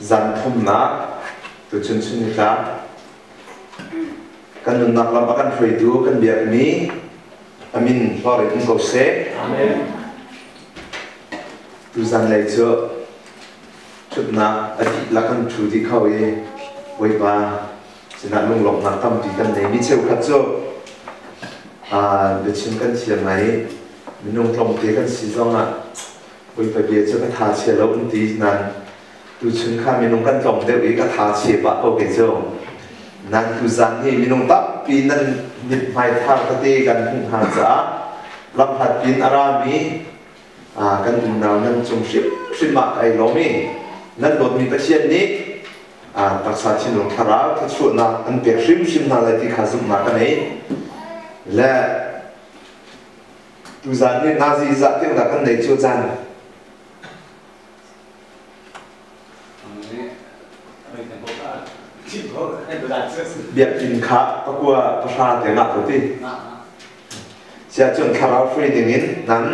Zan thum na tu chun chun ta kan nun nak lama kan free tu kan biak ni amin lore kun ko se amen tu zan lai cho chut na ati la kan thu di khau e wei ba sina lung lok na tam ti kan nei mi cheu khat cho de chin kan chiang nai minung tlom te kan si zong a wei pa bia cho ka tha che lo un ti nan tu chun kha minung kan tlom te wi ka tha che ba ko ke cho nan tu zan hi minung tap pi nan nit mai tha ka te kan hung ha cha lam phat pin ara mi kan dun naw nan chung ship ma kai lo mi nan lot mi pa chen ni tak sa chin long thara ka chu na an pe shim na la ti kha zum ma ka nei la tu zan ni na zi za te da kan nei chu zan biak tin kha pa kwa pa sha te na ko ti sia chon kharau free ding in nan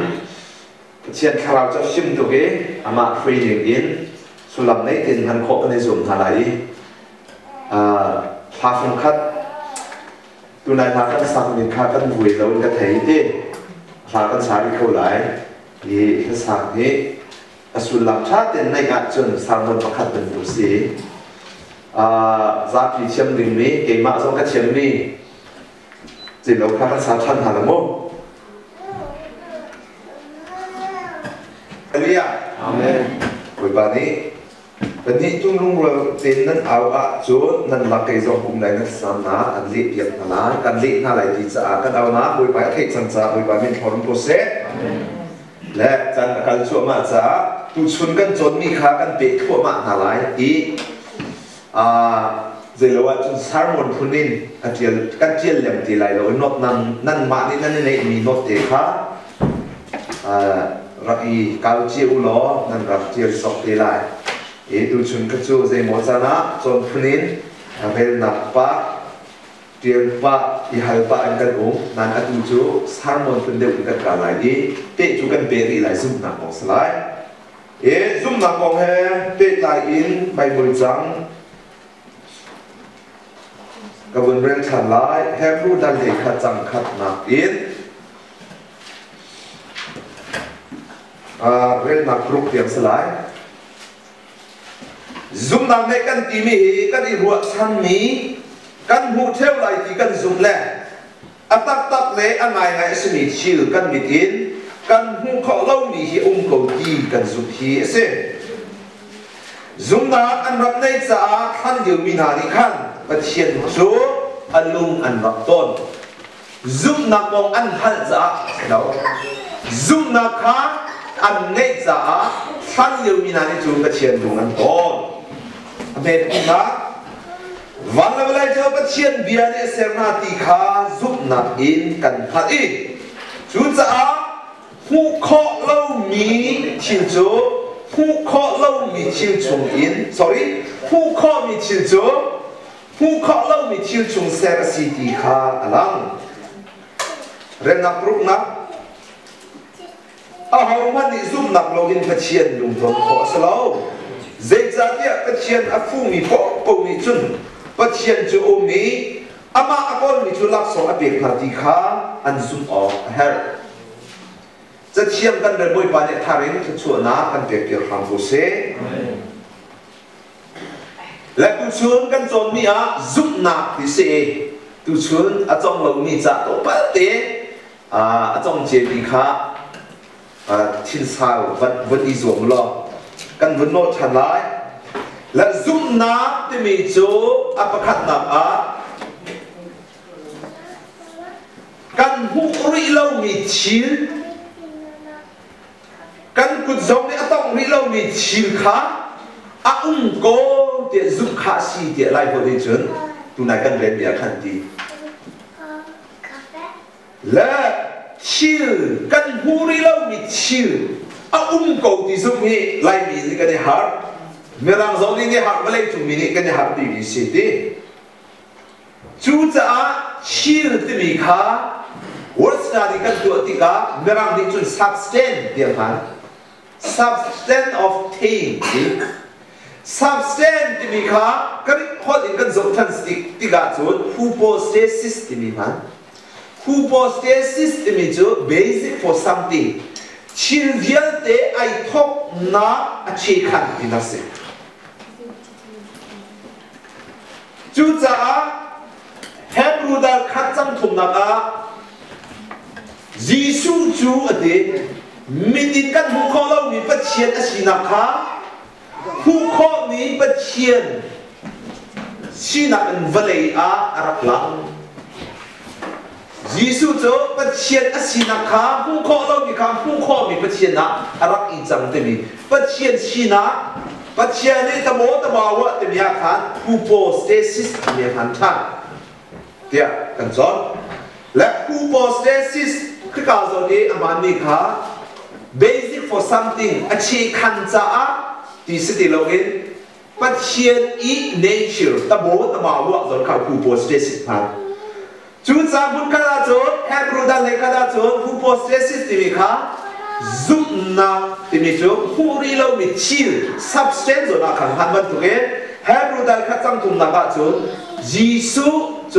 chen kharau cho sim to ge ama free ding in sulam nei tin han kho ne zum halai pha phung khat tu nai na kan sang ni kha kan vui lo ka thei te pha kan sa ri ko lai ni ka sa ni asulam cha ten nai ga chon sang mon pa khat ben tu si giá trị chiếm đỉnh mỹ cái mã trong các chiếm mỹ chỉ lâu khác sao thân hả lắm không? Hallelujah. Amen. Với bà ní, bên ní chung lung rồi tên nâng áo ạ chúa nâng là cây dòng cùng này nâng sám ná ăn lị biệt hả lá ăn lị na lại thì trả các áo ná với bà thích chẳng trả với bà mình thọ rung process. Lẽ chẳng cần chúa mà trả tu chun cần chốn mi khá cần bế thua mà hả lại ý giờ là chúng sarmon punin các chiên làm thì lại rồi nốt nan mà đi nan này mi nốt thế khá raki cao chiêu lo nan raki chiêu sọc thế lại ấy tu chun các chú giờ một giờ na chọn punin về nạp pa chiên pa thì hai pa anh cần uống nan các chú sarmon pun đều các cả lại đi để chú cần về thì lại zoom nạp bóng lại ấy zoom nạp bóng he để lại in bài mười章กบวนเรื่องขันไล่แค่รู้ดันเด็กขัดจังขัดหนักอินเรื่องหนักรุกเตียงสลายซุ่มนำในกันตีมีกันอีรัวชันมีกันหูเที่ยวไหลที่กันซุ่มแหล่อัตักตักเละอันไหนไงสมิชิลกันมิดอินกันหูเขาเล่ามีที่องค์เขาดีกันซุ่มที่เสซุ่มนักอันรับในจ่าขันเดียวมีนานิขันประเทศจูอันลุงอันรักต้นซุ่มนักบองอันหันจ่าเราซุ่มนักข้าอันเนจ่าขันเดียวมีนานิจูประเทศลุงอันต้นเด็กนักวันละเวลาเจอประเทศเบียร์ในเซนาติข้าซุ่มนักอินกันขัดอินจูจ่าหูเคาะเล่ามีชินจูผู้ข้อเล่ามีชิวชงอิน sorry ผู้ข้อมีชิวจูผู้ข้อเล่ามีชิวชงเซรสิติข้าอลังเรื่องนักรุกนักเอาหัวมันนี่ซุ่มนักโลกินประเชียนลุงทนขอสลาวเจ้าเดียประเชียนอาฟูมีปอกปมีจุนประเชียนจูอมีอามาอากอนมีจุลักสองอเบกนาติข้าอันซุ่มออกเฮร์จะเชื่อมกันโดยบริบาลทารินจะชวนนักกันเกี่ยวกับผู้เสและตุชวนกันจนมีอะซุ่มนักที่เสตุชวนอาจงเรามีจัดตัวปฏิอาจงเจดีค่ะทิ้งสาววันอีสวมล้อกันวันโนชันไลและซุ่มนักที่มีโจอัปคัดนักกันหุริเรามีชิลกันกุศลเนี่ยต้องริเรามีชิลขาอุ้งโกเดี๋ยวซุกขาสีเดี๋ยวไล่พอดีจนตุนายกันเรียนเดียขันดีและชิลกันหูริเรามีชิลอุ้งโกที่ซุกนี่ไล่มีสิกันในฮาร์ merang zong ni har balai tu mini kan har bi si ti chu cha chil ti mi kha word study kan tu ti ka merang ni chun substance dia han substance of thing substance ti mi kha kan hol in kan zong than stick ti ga chun hypostasis ti mi han hypostasis ti mi chu basic for something children te ai thok na a che khan ti na se chu cha Hebrew dal khat chang thum na ka Jisu chu ate min kan hu kho lo mi pa chien a sina kha hu kho mi pa chien sina an valei a arak lang Jisu chu pa chien a sina kha hu kho lo mi kha hu kho mi pa chien na arak i chang te mi pa chien sina pa chien ni ta mo ta ba wa te mi a khan hypostasis mi han than dia kan zon la hypostasisคือการสอนนี้อามันนี่ค่ะ basic for something อาชีพขันจ้าที่สติโลกินปัจเจียนอี nature ตะโบตะมาวัวสอนข่าว hypostasis พันจุดสามบุญกระดาษโจทย์แฮบรูดันเลกระดาษโจทย์ hypostasis ที่มีค่ะซุปนาที่มีโจทย์ผู้รีเรามีชิล substance ส่วนอาขันพันบันทุกเองแฮบรูดันขัดจังทุนนักโจทย์ยิสุโจ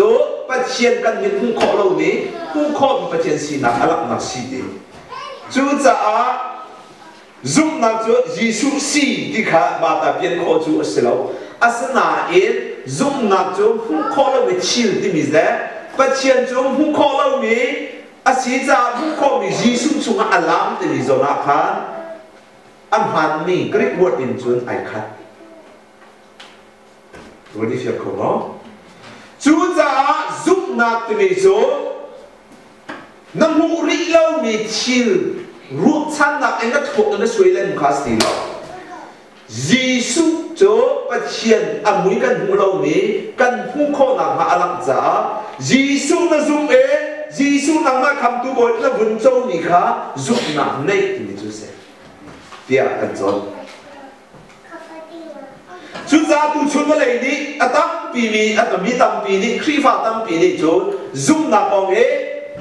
ปัจเจียนกันมีผู้ขอเรานี้ผู้ขอมีปัจเจียนสีนักอลักนักสีดีจูจ้าซุ่มนักโจยิสุสีที่ข้ามาตาเปลี่ยนขอจูอัศเราอัศนาเองซุ่มนักโจผู้ขอเรามีชิลที่มีเด้ปัจเจียนโจผู้ขอเรามีอาศีจ้าผู้ขอมียิสุชุงอลามที่มีโซนาคานอันหันนี่กรีกวอร์ดอินจุนไอคัดวันนี้เฟียร์คงอ๋อจูจ้าซุปนักที่มีโจน้ำมูริเรามีชิลรูปชั้นนักเองก็ถูกนั่นสวยเล่นคาสติเรายิสุโจปัจเจียนอามุยกันหูเรามีกันหูข้อนักมาอลังจ้ายิสุนั่นซุปเอยิสุนักมาคำตัวบทแล้วบุญโจนี่ค่ะซุปนักในที่มีจูเซ่เดียกันจนชุดจ้าตูชุดมาเลยนี่ตั้งปีนี้ตั้งมีตั้งปีนี้ครีฟ้าตั้งปีนี้จูซุปนักองเอ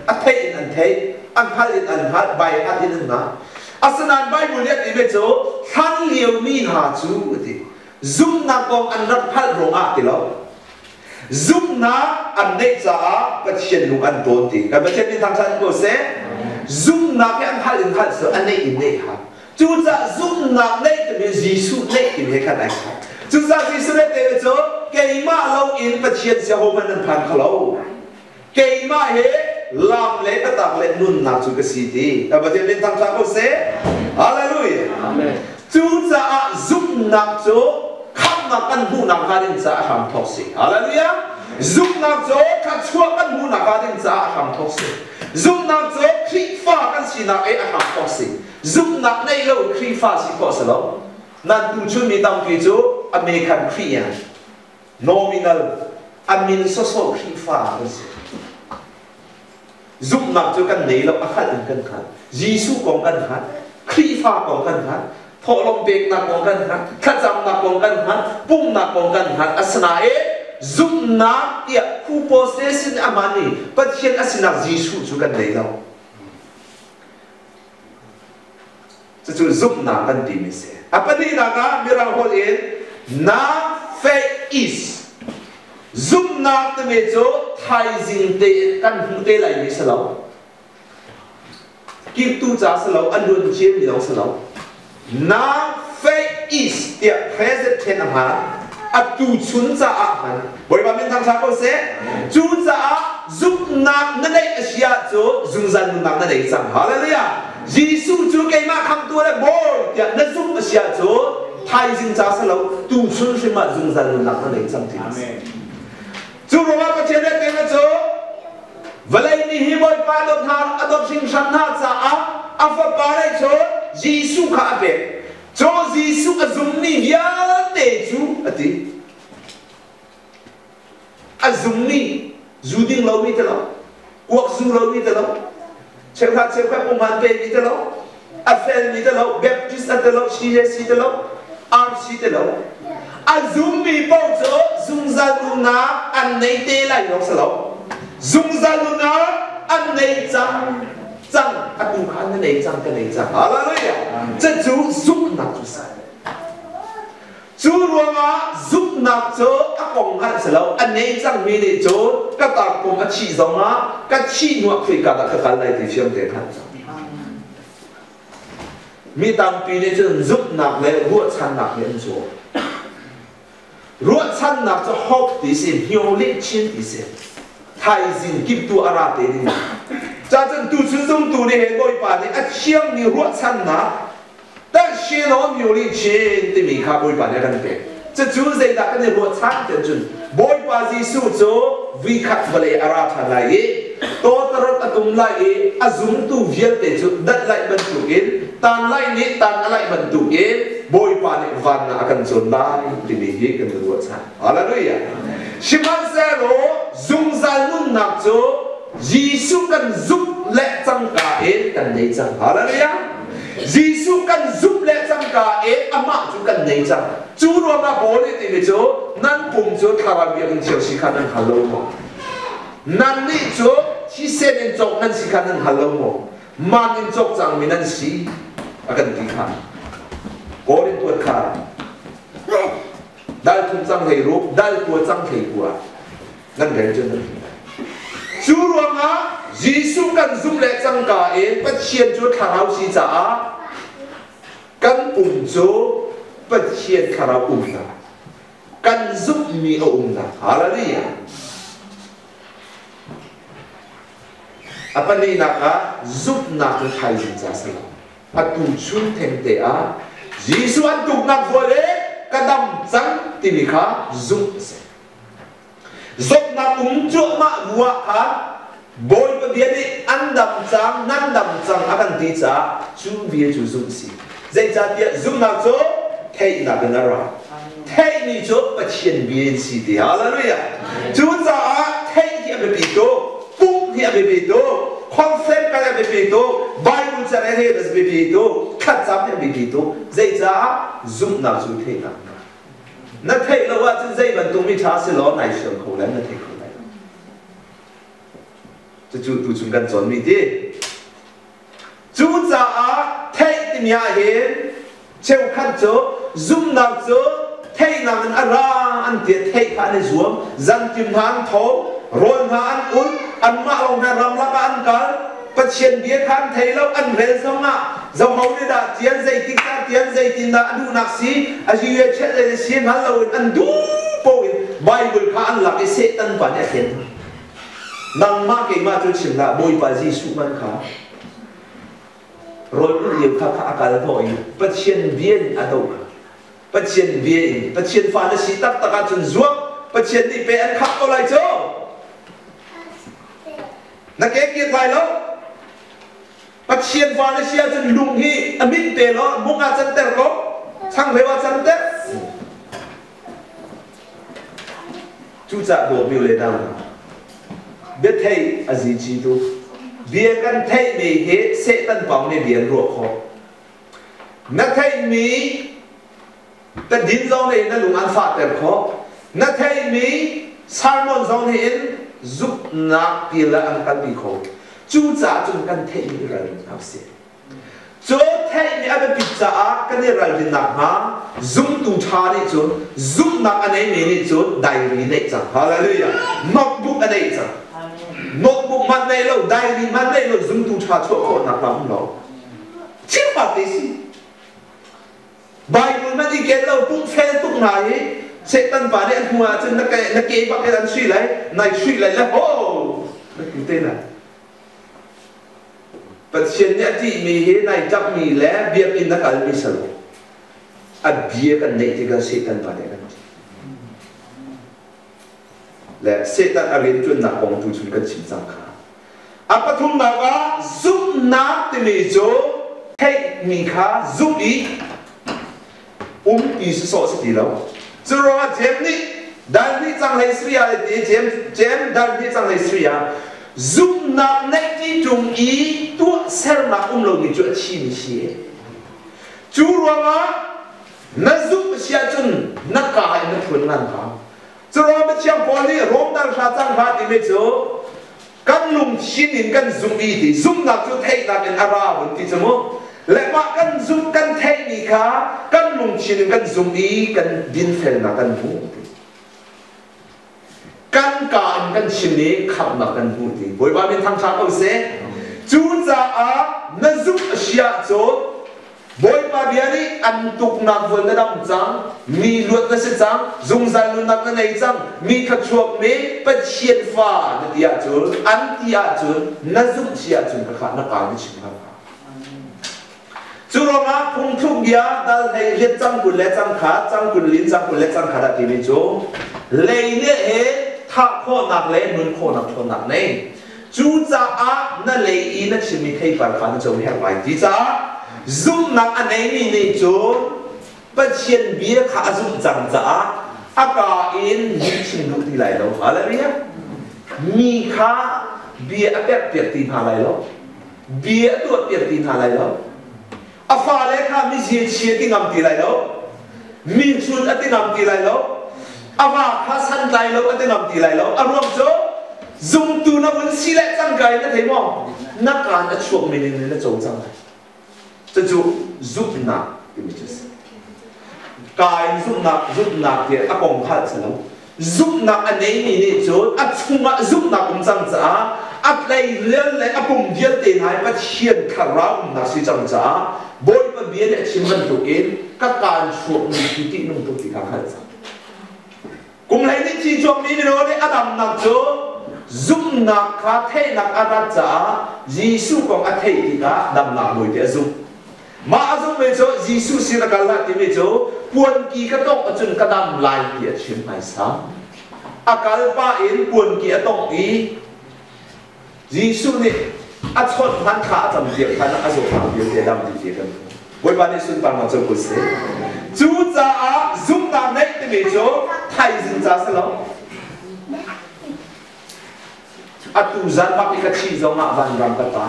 อันเทอันเทอันพัดอันพัดใบพัดนั่นนะอาสนันใบบุญเรียกอีเมจูท่านเลี้ยวมีหาจูดิซุปนักองอันรัดพัดรงอาติแล้วซุปนักอันเนจ้าปัจเจียนลุงอันโดนตีกับปัจเจียนมีทางชั้นก็เสซุปนักอันพัดเสืออันเนอินเนฮะจูจ้าซุปนักเนจะมียิสุเนที่มีขนาดไหนจูจ้ายิสุเนเตเมจูเกี่ยมาเราอินปัจเจียนเสียหัวมันนั่นพันเขาเกี่ยมาเฮลามเล็กตักเล็กนุ่นนักจุกสีดีแต่ประเดี๋ยวเป็นทางชาโกเซ่ฮาเลลูยาจูจ้าซุปนักจูขับนักกันหูนักการินจ้าทำทอกสิฮาเลลูยาซุปนักจูขัดชัวกันหูนักการินจ้าทำทอกสิซุปนักจูคลีฟ้ากันสีนักทำทอกสิซุปนักในโลกคลีฟ้าสิพอสแล้วนั่นตูชุนมีตั้งกี่จูอเมริกันครีน nominal อเมริกันโซคลีฟ้ากันสิซุปนักจูกันในเราอาคาดกันขันยิสุกองกันขันครีฟ้ากองกันขันพอลมเบกนักกองกันขันขจำนักกองกันขันปุ่มนักกองกันขันอาสนาซุปนักเอียคูโพสเตสินอามานีปัจเจียนอาสนายิสุจูกันในเราจะจูซุปนักกันดีมิเสอะปฏินักมีเราคนเองนาเฟอิสซุปนักที่มีโจไทยจิงเตกันหูเตไหลมีสลาวกิบตูจ่าสลาวอันดุนเชียมีเราสลาวนาเฟอิสเดียเพรสเทนอาหารอัดจูชุนจ่าอาหารบริบาลเป็นทางชาโกเซจูจ่าซุปนักนั่นเองเอเชียโจซุนซันนักนั่นเองจังฮาเลลูยายิสุจูเกมาคำตัวเลยบอลเดียนั่นซุปเอเชียโจไทยจิงจ่าสลาวตูชุนใช่ไหมซุนซันนักนั่นเองจังทีจูรู้ว่าประเทศนี้เป็นอะไรจูเวลานี้ฮิบอยปาดทานอดชิงชันนาจ้าอัฟบาร์จูยิสุข้าเป็ดจูยิสุอซุมนี่ยาเตจูอติอซุมนี่จูดิ้งเราไม่ตลอดอวกจูเราไม่ตลอดเชื่อข้าปุ่มหันเป็นไม่ตลอดอัฟเฟลไม่ตลอดเบปติสต์ตลอดชีเจสตลอด RC te lo zoom mi bao cho zoom zaluna an nei te lai lo sa lo zoom zaluna an nei chang atu khan nei chang ka nei chang hallelujah che chu zoom na chu sa chú ruộng giúp nạp cho các công hạt sẽ lâu anh ấy chẳng mi để cho các tác công các chỉ giống các chỉ nuốt phải cả các lại thì xem để hạt mi tam pi để cho giúp nạp lại ruộng chăn nạp lên chỗ ruộng chăn nạp cho học tí xem hiểu lý chín tí xem thay dinh kịp tu ara thế đi cha chân tu sử dụng tu để ngồi bàn để ăn chiang như ruộng chăn nạp但是呢，有理钱的米卡不会把那人变，这就是在那个罗产的准，不会把这数做维卡不来阿拉他来耶，多得了阿东来耶，阿zum tu viet的就dat来本土耶，但来呢但来本土耶，不会把那van na akan zon来的米耶跟罗产，哈利路亚，西曼塞罗 zum zalun nak zo， 耶稣跟 zum 来张家耶跟内张，哈利路亚。Giêsu cần giúp lẽ rằng cả ấy ama chú cần nei rằng chú rồi mà bố đi tìm chỗ nan cùng chỗ thà làm việc chiều xí khả năng hello mo nan đi chỗ chỉ xem nên chọc nan xí khả năng hello mo mà nên chọc rằng mình nan xí akan đi khả bố đi tuột khả dal thùng rằng thầy rúp dal tuột rằng thầy của nan cái chân nan chú rồi mà Giêsu cần giúp lẽ rằng cả ấy bắt chiên chỗ thà hao xí trả cần chỗ bắt chiên thà hao ra cần giúp mi ra hallelujah apa ni naka giúp nak thai sinh ra sala atu chun thêm te a Giêsu an tuk nak vole kadam chang timikha giúp se giúp nak chỗ ma vua ha boy pa dia ni andam chang nan dam chang akan ti cha chu bia chu zum si zai cha dia zum na cho thei na ga ra thei ni cho pa chien bien si ti hallelujah chu cha a thei hi a be to pu hi a be to concept ka be to bible cha he be to khat cham he be to zai cha zum na chu thei na thei lo wa chen zai ban tu mi cha se lo nai sheng ko la na thei chú chúng cần chọn mình đi chú cha thấy tìm nhà hiền treo khăn chỗ zoom nào chỗ thấy nào mình ăn ra ăn tiệt thấy khá này xuống dân tìm hàng thố rồi mà ăn uống ăn mạ lòng hàng làm ăn cả bắt chuyện biết khăn thấy lâu ăn về xong dầu hậu đi đã tiền dây tiền đã ăn đủ nạc xí à gì vậy chết rồi xin hắn lâu ăn đủ bồi Bible khá ăn là cái sẽ tân bản nhà hiền nang ma ke ma chu chim la boy pa Giêsu man kha rồi liu kha kha akal thoi pathian bien ado pathian bien pathian fa na si tak taka chun zuak pathian ni pe an khap ko lai cho na ke ki lai lo pathian fa na si chun lung hi amin te lo bunga chan ter ko sang lewa chan ter chu cha do bi le dang biết thấy à gì chi tu bia căn thấy mi hết sẽ tân bóng nên biển ruột khó nó thấy mi tân dính dòng này nó lùng ăn phạt đẹp khó nó thấy mi salmon dòng này giúp nạc bia là ăn căn bị khó chú trả chúng căn thấy mi ra lùng áp xe chú thấy mi ăn bị trả căn này ra lùng nạc ha zoom tu cha này chú giúp nạc anh ấy này chú diary này chẳng hallelujah notebook anh ấy chẳng notebook man này lo diary man này lo zoom tu cha cho khó nạp lắm lo chứ mà thế gì Bible man đi kết lo cũng phê tung này sẽ tân bản này anh hoa chân nó kê bắt cái anh suy lại này suy lại là ô nó kiểu tên là bật chuyện nhã chị mì thế này chắc mì lẽ việc in nó cả mì sợ anh bia cần này thì cần sẽ tân bản này lẽ sẽ tân ở bên chuẩn nạp bóng tu chúng cần chìm sang khá apa thung nào á giúp nạp thì mì chỗ thấy mì khá giúp ý ý sự sọ sẽ tí lâu chứ rồi chém đi đàn đi sang lấy suy à thì chém đàn đi sang lấy suy à giúp nạp này thì trùng ý tuột xem nạp lâu thì chuyện chi mì xí chú rồi mà na giúp sia chun na kai na thun ngan ka chu ro be chiam pol ni rom dal sa chang ba ti me chu kan lung chin in kan zum i ti zum na chu thei na in ara bun ti chamo le ma kan zum kan thei ni kha kan lung chin in kan zum i kan din fel na kan hu kan ka in kan chin ni khap na kan hu ti boi ba min thang cha ko se chu za a na zum sia chu boi pa biari an tuk nak vol na dam chang mi luat na se chang zung zan lu nak na nei chang mi kha chuak me pa chien fa na tia chu an tia chu na zum sia chu ka kha na ka ni chim ka chu ro ma phung thuk ya dal nei le chang kun le chang kha chang kun lin chang kun le chang kha da ti mi chu le ne he tha kho nak le nun kho nak thon nak nei chu cha a na le i na chim mi thei par kha na chu he vai ti cha zoom nak anei ni ni chu pa chien bia kha zoom chang cha a ka in ni chin lu ti lai lo hallelujah mi kha bia a pek pek ti ha lai lo bia tu pek ti ha lai lo a fa le kha mi ji chi ti ngam ti lai lo mi chun a ti ngam ti lai lo a wa kha san lai lo a ti ngam ti lai lo a rom chu zoom tu na bun si le chang kai na thei mo na kan a chuak mi ni na chong chang这就 giúp nạp images cái giúp nạp thì à còn khác chứ đâu giúp nạp anh ấy ni chỗ à chung à giúp nạp cũng chẳng giá à đây lên lại à cùng diệt tiền hay bắt hiền khả rau nạp si chẳng giá bôi bắt biến để chim vân tụ in các can chuột mình thì tị nông tụ thì khác chứ cùng lấy những chi chuột mình rồi đấy Adam nạp chỗ giúp nạp khá thế nạp Adam giá Giêsu còn à thế thì cả Adam nạp mùi để giúp mà azum me cho Giêsu xin là cái gì me cho buồn kỳ cái tông ở trên cái đam lại địa chuyện này sao cái ba in buồn kỳ tông ý Giêsu này chọn hắn khá tầm việc hắn azum khá việc để làm gì việc với bạn ấy xuân bằng mà cho cô sẽ chú cha zoom nam này thì me cho thay dân cha sao lắm tu dân bác cái chi giống ngạ văn làm cái ta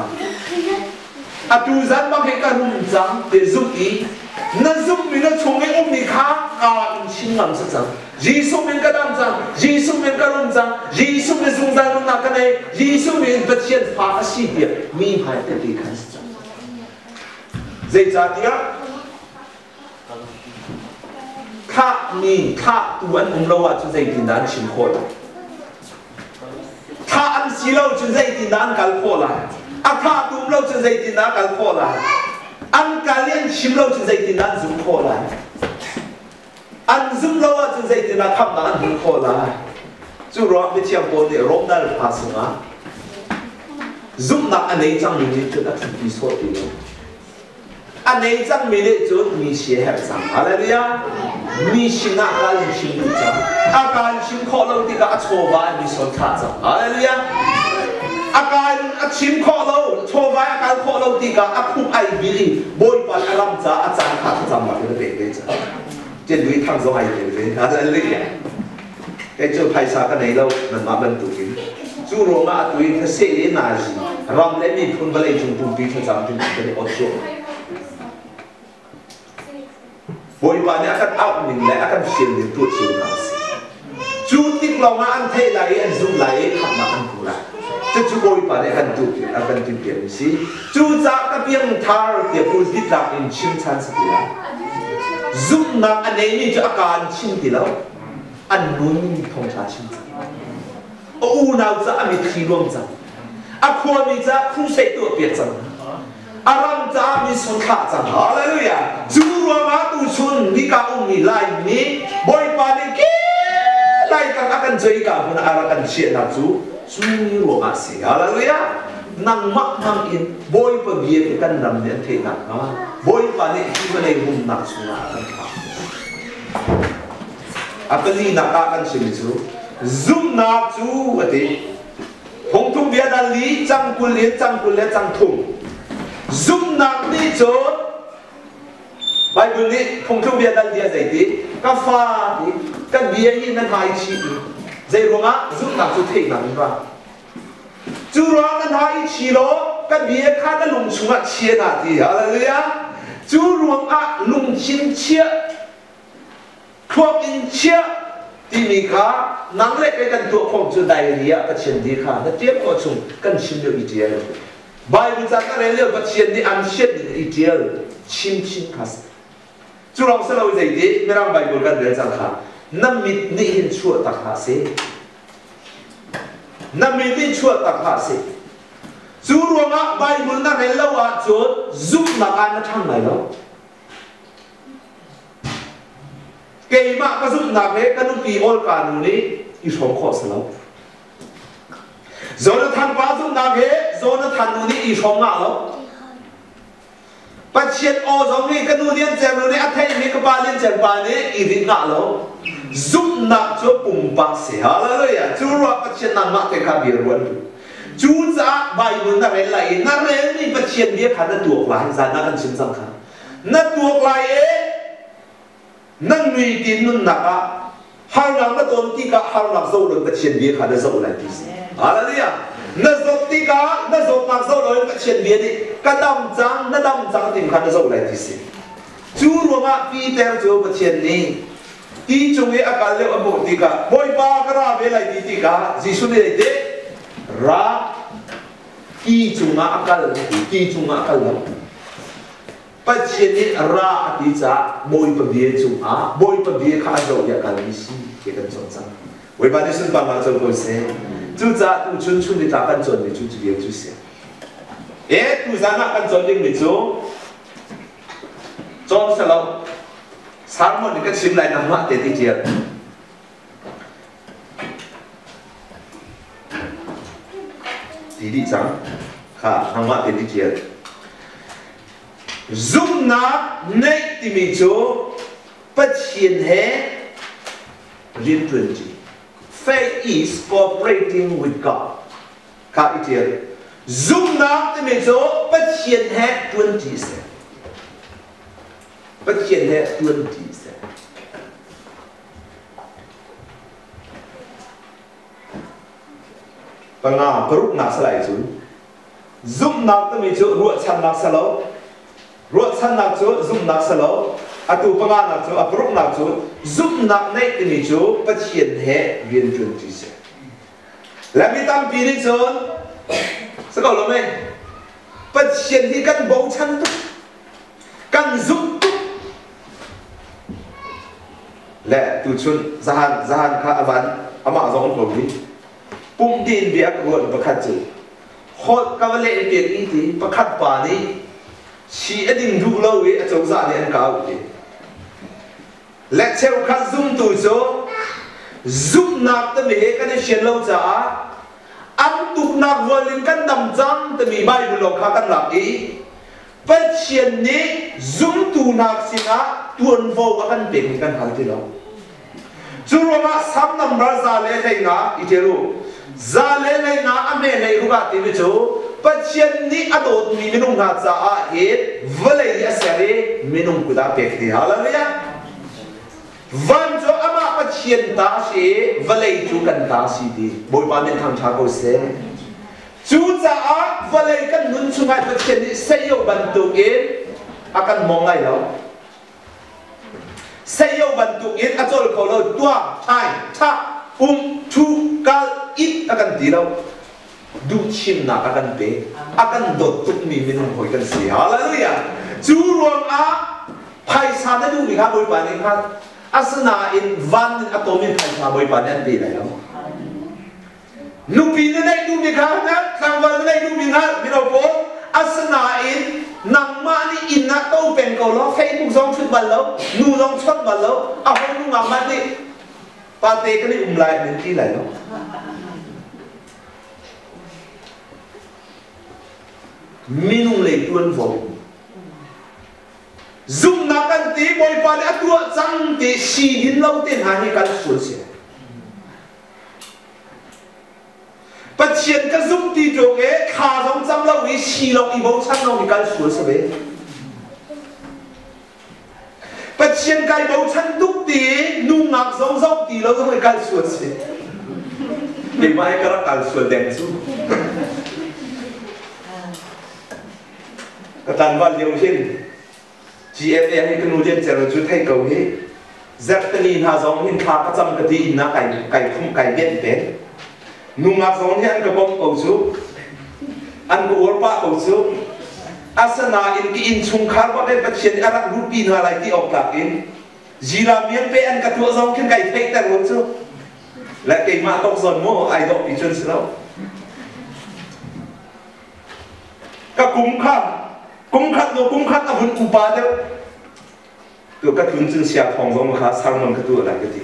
tu dân bác cái rung trắng để giúp ý nó giúp mình nó chung cái ông này khác mình xin làm sao chẳng Giêsu mình cái đam trắng Giêsu mình cái rung trắng Giêsu mình dùng ra rung nạc cái này Giêsu mình vật hiện phá sĩ địa mi phải tự đi khăn chẳng dây trả tiếc khác mi khác tu ăn ông lâu à cho dây tiền đàn chìm khổ lại khác ăn xí lâu cho dây tiền đàn gալ khổ lại khá tùm lâu cho dây tiền đàn gալ khổ lại ăn cá liên chìm lâu cho dây tiền đàn dùng khổ lại ăn zoom lâu cho dây tiền đàn khắp đàn dùng khổ lại chú rõ với chiếc bồn để rộm đàn phá sừng á zoom nạc anh ấy chẳng mình đi cho đã chuẩn bị số tiền anh ấy chẳng mình đi cho mình xế hẹp chẳng hallelujah mình xin nạc cá liên chìm lâu chẳng cá liên chìm khổ lâu thì cả chô vài mình sống khá chẳng hallelujahการชิมข้อเราโชว์ไว้อาการข้อเราตีกับอักคุไอบิลีบอยปันอารมณ์จ้าอาจารย์ขาดจำมาเป็นเด็กเลยจ้ะเจนดุยทางสมัยเลยอะไรเลยไอ้เจ้าไพศาลกันไหนเรามันมาบรรทุกกินจู่โรงงานตุยเสียนาจีรำเล่นมีพุ่นบะเลยจุ่มปุ่มปีทั้งสามจุ่มเป็นอดโซ่บอยปันเนี่ยอาการเอาหนึ่งและอาการเชียงหนึ่งตัวเชียงนาซีจู่ติ๊กเรามาอันเทไหลอันซุ่มไหลขับมาอันกูละจะช่วยไปในการดูอาการที่เปลี่ยนสิจู่จากกับเพียงทาร์เดียพูดที่หลักอินชิมชันสักอย่างซุ่มนักอันนี้นี่จะอาการชิมที่แล้วอันนู้นมีทงชาชิมจังโอ้น่าจะมีที่รวมจังอาควรมีจะคู่ใส่ตัวเปลี่ยนจังอารมณ์จะมีสุนทรจังฮาเลลูยาจู่รวมมาตุชุนมีการอุ้มมีไล่มีบอยปานิกี้ไล่กันอาการใจกับมันอาการเชียร์นักจู่ช่วยรวมอาศัยอะไรเลยอะนั่งมักนั่งอินบอยปะเบียร์กันนำเนี่ยเทนักนะบอยปะเนี่ยที่มันในหุ่นนักสุนัขกันครับอาการนี้นักกันชิมจูซุ่มนักจูอะไรพงทุ่งเบียร์ดันลีจังกุลเลี้ยจังทุ่งซุ่มนักนี่จูไปบุญนี้พงทุ่งเบียร์ดันลีอะไรดีกาแฟดีกันเบียร์ยี่นั่นหายชีใจรู้งะซุ่มนักจูเทนักนี่ว่าจูร้องกันหายชีโร่กันเบียร์ข้ากันลงชุงอ่ะเชียร์นาทีอะไรเลยอะจูรวงอ่ะลุงชินเชีย thuốc in chia thì mình khá nắng lệ cái cần thuốc không chữa đại lý cái chuyện đi khá nó tiếp qua chung cần xin được ý kiến bài mình chắc cái này cái chuyện đi ăn chết ý kiến chim khá chú lòng sẽ lâu dậy đi mình đang bài một cái đề rằng khá năm mít đi hình chua tắc khá sẽ năm mít đi chua tắc khá sẽ chú lòng á bài một cái lâu á chú giúp nạp ăn nó thăng này đâu cái mà cái giúp nạp hết cái nút kỳ ôn cả nụ này ít không khó xử lắm rồi nó thằng quá giúp nạp hết rồi nó thằng nụ này ít không ngã lắm bắt chuyện ô giống như cái nụ liên chèn nụ này ăn thấy mấy cái ba liên chèn ba này ít ngã lắm giúp nạp cho bùng bạc sẽ hallelujah chú rồi bắt chuyện nằm mắc cái cả biệt luôn chú za bài muốn là cái lại nó lên đi bắt chuyện biết khá là tuột lại ra nó cần xin rằng khá nó tuột lại ấy nâng nuôi tin nun naka hal nam na ton ti ka hal nam zo lo ka chen bia kha da zo lai ti hallelujah na zo ti ka na zo nak zo lo ka chen bia ni ka dam chang tim kha da zo lai ti si chu ro ma pi ter jo ka chen ni ti chung e akal le abo ti ka boy ba ka ra ve lai ti ka jisu le de ra ki chung ma akal lo bắt chuyện đi ra đi cha bồi bờ bia chung bồi bờ bia khá giàu ya cả lý si cái cần chọn sang với bạn đi xuân bằng mà chọn coi xem chú cha tu chun đi ta cần chọn để chú chỉ biết chú xem tu cha na cần chọn đi mình chọn sao lâu sáng một cái sim lại nằm mắt để đi chơi đi chẳng khá nằm mắt để đi chơi giúp nạp nay thì mình chỗ bắt hiện hệ liên truyền gì faith is cooperating with God các ý kiến giúp nạp thì mình chỗ bắt hiện hệ tuân chỉ sẽ bắt hiện hệ tuân chỉ sẽ và ngà peruk nạp sẽ lại xuống giúp nạp thì mình chỗ ruột chăn nạp sẽ lâu ruột san nạp chỗ giúp nạp sao lâu, tu pangan nạp chỗ, prok nạp chỗ, giúp nạp này thì mình chỗ bắt hiện hệ viên truyền chỉ sẽ, làm gì tam pi đi chỗ, sao gọi là mấy, bắt hiện thì cần bổ chăn tu, cần giúp tu, lẽ tu chun zahan khá avan, ama giống một đi, bung tin việc ruột bắt khát chữ, hot cái lệ việc ý thì bắt khát bà đi chỉ định đủ lâu ấy trong gia đình cao ấy, lẽ theo khát zoom tuổi số zoom nạp tới mấy cái này xuyên lâu chả, ăn tục nạp vừa lên căn đầm trắng tới mấy bài vừa lọc khát căn nạp ấy, bắt xuyên ní zoom tu nạp xin á tuần vô các căn biển căn hal thế nào, chú rồi mà sắm nằm ra ra lẽ này ngã ít rồi, ra lẽ này ngã anh này lúc nào thì chú bắt chuyện ní ở đâu thì mình không ngắt ra hết, vậy là sẽ mình không có đáp bẹt thì hallelujah. Vẫn cho ama bắt chuyện ta sẽ vậy chú cần ta sẽ đi, bồi bàn nên thằng cha cô sẽ chú cha vậy cần nun chung hai bắt chuyện ní sẽ yêu bận tụ yên, akan mong ai đâu, sẽ yêu bận tụ yên, ở chỗ câu lời tua, hai, cha, chu, cal, ít akan đi đâu. Du chim na akan pe akan dot tuk mi minum hoi kan si hallelujah chu ruang phai sa na du mi kha boi pa ni kha asna in van in atomin phai sa boi pa ni an pe lai lo nu pi na nei du mi kha na sang van nei du mi kha mi ro po asna in nang ma ni in na to pen ko lo facebook zong thut ban lo nu zong chot ban lo a hoi nu ngam ma ni pa te ka ni lai min ti lai lo minung lệ tuân vô dùng nạp căn tí bồi pa để tua trăng để xì hin lâu tiền hà hi căn suốt xe bắt chuyện cái giúp tí chỗ cái khá giống trăm lâu cái xì lâu cái bầu chăn lâu cái căn suốt xe bé bắt chuyện cái bầu chăn đúc tí nung ngạc giống giống tí lâu giống cái căn suốt xe để mai cái đó căn suốt đen xuống cái tàn văn liều trên chị em hay cái nô liên chờ chú thay cầu hết Zertani ha zong hin kha ka cham ka ti na kai khum kai bet ben nunga zong hian ka bom ko chu an ko or pa ko chu asana in ki in chung khar ba be pathian arak rupi na lai ti ok tak in jira mian pe an ka tu zong kin kai thei ta lo chu la ke ma tok zon mo ai dok pi chun slo ka kum khat no kum khat a hun upa deตัวกระทุนจึงเสียทองลงมาสร้างมันกระตัวอะไรก็ดี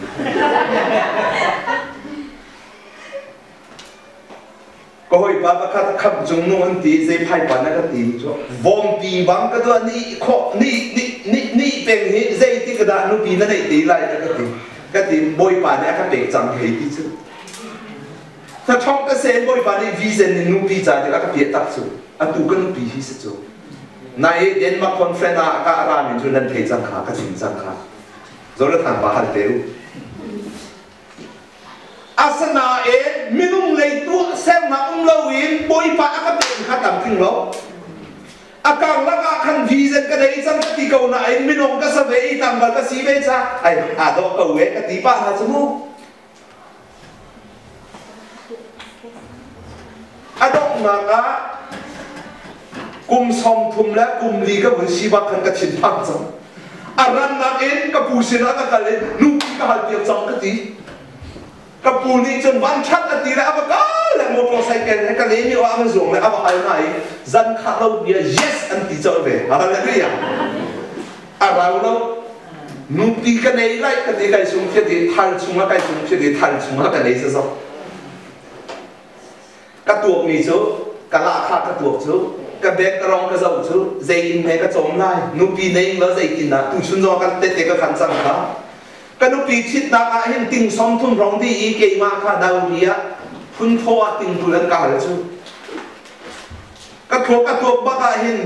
ก็ให้ป้าประคับขับจงนวลตีใจไพ่ปานนักตีจ้ะวอมปีบังกระตัวนี่ข้อนี่เป็นนี่ใจที่กระดานนุปีนั่นไอ้ตีไรก็ตีบอยปานเนี่ยก็เป็นจังเหตุที่สุดถ้าช่องกระเซ็นบอยปานนี่วิเศษนุปีจ่ายเดี๋ยวก็เปียตัดสุดอ่ะตัวก็นุปีที่สุดนายเดนมาร์กคอนเฟรนซ์ก็รามินจุนันเทจังขาก็จินจังขาโจรทางบ้านเดียวอาสนะมินุงเลยตัวเซมมาเลวินบอยปะก็เป็นข้าตามทิ้งเราอาการละก็ขันวีเซนก็ได้จังที่เขาหน้ามินุงก็สบายตามบัลก็สีเบจ้าไอ้อาดอกก็เวก็ตีป้าหาจมูกอาดอกมาก็กุมสมทุมและกุมลีก็เหมือนชีวะกันกับชินพังจังอารันนักเองกับปูศิลาก็เลยลูกก็หันเตียงจังก็ตีกับปูนี่จนวันชัดก็ตีแล้วก็แล้วมอเตอร์ไซค์ให้กันเลยมีว่ามันส่งเลยเอาไปไหนจันข้าเราเบีย yes อันที่เจ้าเบะอะไรนี่อย่างเรานุ่งตีกันเลยไล่กันตีกันส่งเพื่อที่ทันส่งมากันส่งเพื่อที่ทันส่งมากันเลยซะซะกระตัวมีจูกระลาข้ากระตัวจูกับเบกกระรองกระเจ้าชูใจอินให้กระจมไล่นุปีในแล้วใจกินนะตุชุนรอกันเตะกันขันจังค่ะกันนุปีชิดนักเห็นติงซ้อมทุ่มร้องที่อีเกมาค่ะดาวเดียคุณโทษติงตุลันกาเลยชูกระตัวบ้าเห็น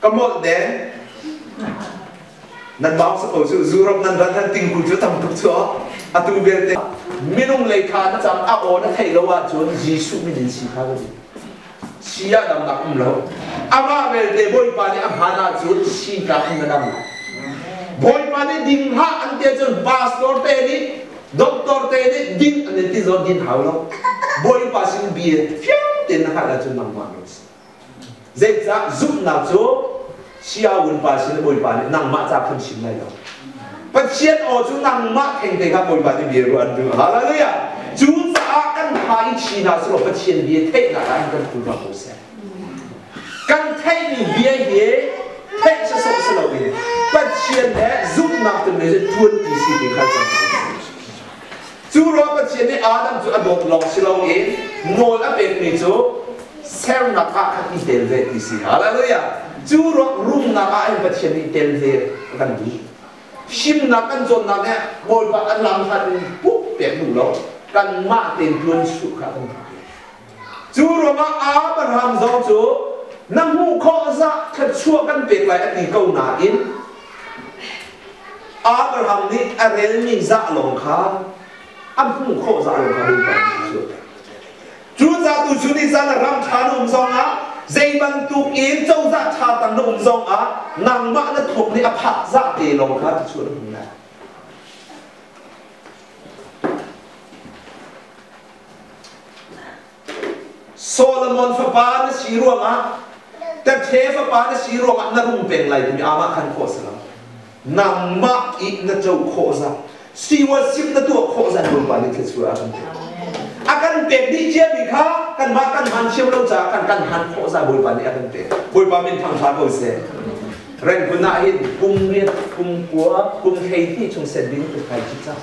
กระหมดแดงนั่นบ้าสักคนชูจูรบนั่นรันนั่นติงกุจูทำทุกชั่วอัตุเบลเตไม่ต้องเลยค่ะนั่นจำอาโอนั่นให้เราว่าจนยิสุไม่ได้สิค่ะชียดำนักอุ้มเราอามาเวลเดบอยปานีอาหานาจุดชีกาอุ้มดำบอยปานีดิ่งหาอันเดียจนบาสโตร์เตนี่ด็อกเตอร์เตนี่ดิ่งอันนี้ที่จนดิ่งหาวเราบอยปาสิงเบียฟิวเต็นหาละจนนังมานุสเจ็ดจ้าจุดนักจูชียวุ่นปาสิงบอยปานีนังมาจากคนชิมเลยเราปัจเจียนอจุนังมาแข่งเด็กกับบอยปานีเบียร์วันดูฮาเลลูยาจูจ้ากันหายชีนาสุรปัจเจียนเบียเทนอะไรกันคุณว่าโคเซกันเทนี่เบียเย่เทนจะส่งสลบินปัจเจียนเนี่ยจุดนักตัวนี้จะทวนที่สิ่งที่เขาจะทำจูรอปัจเจียนนี่อาดัมจูอดลองสลบินโนลาเป็นนี่จูเซลนักขัดอิเดลเวที่สิ่งฮาเลลูยาจูรอรุ่งนักอันปัจเจียนอิเดลเวกันดูชิมนักกันจนนักเนี่ยบอยปะอันลังทันปุ๊บเปลี่ยนดูแล้วกันมาเต็มล้วนสุขกันจูรมาอาบรามจอจูนั่งหูข้อซะขัดชั่วกันเปลี่ยนไปอันนี้เก้าหนาอินอาบรามนี่อะไรนี่จะลงขาอันหูข้อจะลงขาดูไปจูจะตุชุนิจันรำชาดุมซองอ่ะใจบรรทุกอินเจ้าจะชาตังดุมซองอ่ะนางมาเนี่ยถูกนี่อภัสจะเตลงขาที่ชั่วดุมนะโซโลมอนฟ้าป่าเนี่ยสีรวงอ่ะแต่เทฟ้าป่าเนี่ยสีรวงอ่ะนั่นรุ่งเป็นไรคุณอามาขันโคสละนางมาอีกนั่นเจ้าโคสะสีวันสิบนั่นตัวโคสะรุ่งป่านี่คือชัวร์กันอาการเป็นดีเจมีค่ะกันมากันหันเชี่ยวเราจากกันหันโคสะบุญป่านี่อาการเป็นบุญป่าเป็นทางพาโคเซ่เรื่องคุณน่าเห็นกุมเรียนกุมกัวกุมเฮที่ชงเซนบินเป็นใครจิตจ้า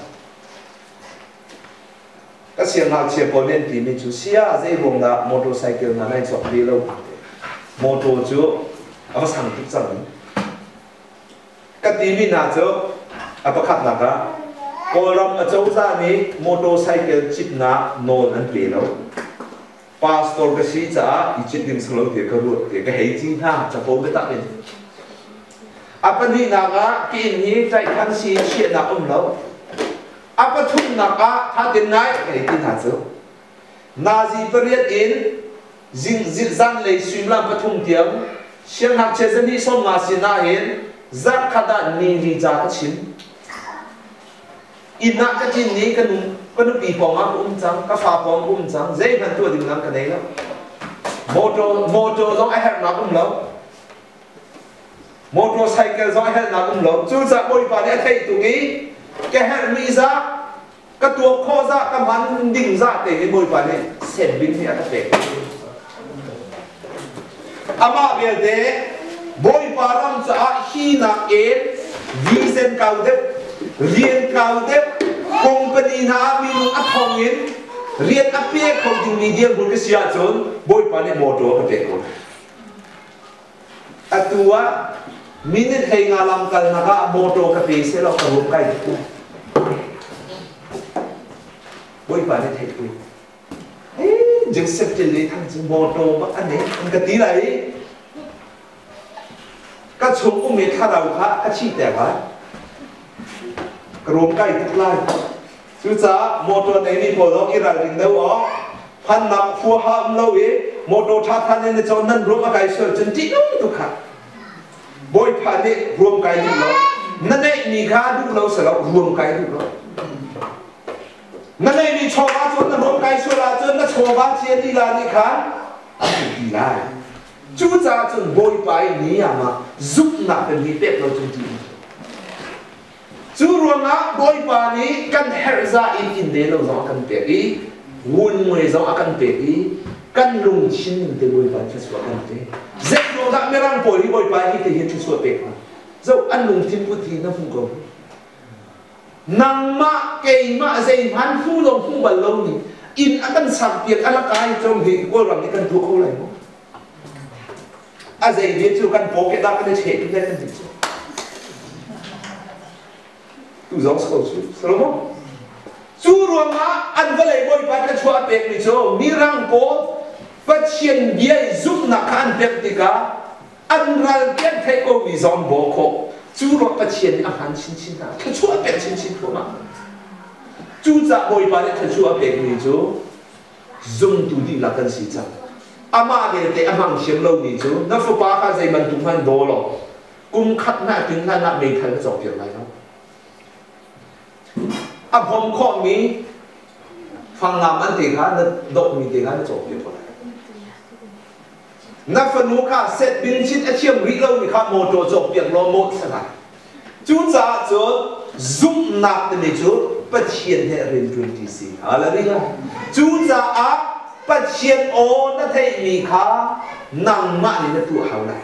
ก็เสียงหาเชียร์บอลเล่นทีมีจูเซียใจวงละมอเตอร์ไซค์นั่นไอ้จอบดีเรามอเตอร์จูเอาสั่งทุกจังก็ทีมีน่าจูเอาประคับนักะก็รำเจ้าจ้านี้มอเตอร์ไซค์จิบน้าโนนอันเปลี่ยนแล้วพาสตอร์ก็ชี้จ้าอีจิตดิ่งสโลว์เดียก็รู้เดียก็เฮจิท่าจะโผล่ไปตัดเองอัปนี้นักะกินนี้ใจขันซีเชียนักแล้วอาปทุมนักะถ้าเดินไหนไอ้ที่น่าจะนาซีเปรียดอินจินจันเลยสุนลำปทุมเทียมเชียงหักเชษนี่ส่งมาสินาเห็นจักขดานีรีจากชิม in na cái chuyện này cái nó bị bỏ ngang trắng cái pha bỏ trắng dễ hơn tôi đừng làm cái này lắm motor giống ai hết nào cũng lâu motorcycle giống ai hết nào cũng lâu chú giờ bôi vào để thấy tụi cái hết mỹ ra cái tua kho ra cái bắn đỉnh ra để cái bôi vào này xem biến thế là đẹp ama bây giờ bôi vào làm cho khi nào em vision cao đẹp riêng cao đẹp company na mình áp phong in riêng áp bia không chừng media buôn cái xia chốn bôi vào này motor cái đẹp à tua minute hay ngà làm cái naga motor cái bia sẽ là cái hộp cái bôi vào này thấy cái just xếp trên lấy thằng chừng motor bắt anh ấy anh cái tí này cái chung cũng biết thà đâu khác cái chi đẹp quá cái hộp cái tức là chú cha motor này đi bỏ đó ra đình đâu ó phan nạp phù hợp lâu ấy motor thà thà nên cho nên hộp cái sợi chân tí đâu được khác bôi phan này hộp cái đi lâu nên này ni khá đủ lâu sẽ lâu hộp cái đủ lâu nên này ni cho ba cho nên hộp cái sợi là cho nên cho ba chia đi là ni khá đi lại chú cha chân bôi bài ni à mà giúp nạp cái ni đẹp lâu chân tí chú ruộng á bôi bà ní căn hẹn ra in đế lâu gió căn bẹt ý nguồn người gió căn bẹt ý căn lùng chín mình tới bôi bà cho sửa căn bẹt dễ ruộng đã mê răng bôi đi bôi bà ý thì hiện cho sửa bẹt dẫu ăn lùng chín bút thì nó không có năng mạ cây mạ dây hắn phu lòng phu bà lâu ní in á căn sạc biệt á là cái trong thì cô làm cái căn thuốc không lại á dây biết chú căn bố cái đá cái chế cái căn gì tu giống sâu chú, không? Chú ruộng á, anh vẫn lấy bôi bát cái chua bẹt này cho, mi răng cố, phát triển bia giúp nạp anh bẹt đi cả, anh ra bẹt thấy cô vì giống bố khổ, chú ruộng phát triển anh chín nào, cái chua bẹt chín thôi mà, chú giả bôi bát cái chua bẹt này cho, dùng tu đi là cần gì chẳng, ama cái này anh mang xem lâu này cho, nó phụ ba cái gì mình tung hành đồ rồi, cũng khát na tiếng na mình thấy nó dọc việc này đâu. À hôm khó mi phang làm anh thì khá nó độ mi thì khá nó chọc việc vậy na phần nụ khá set bin chít ở chiêm rí lâu mi khá mô trò chọc việc lo một sẽ lại chú giả cho giúp nạp thì chú bắt chiên hệ rin truyền tí xì hả là đi ra chú giả á bắt chiên ô nó thấy mi khá năng mạ thì nó tụ hào này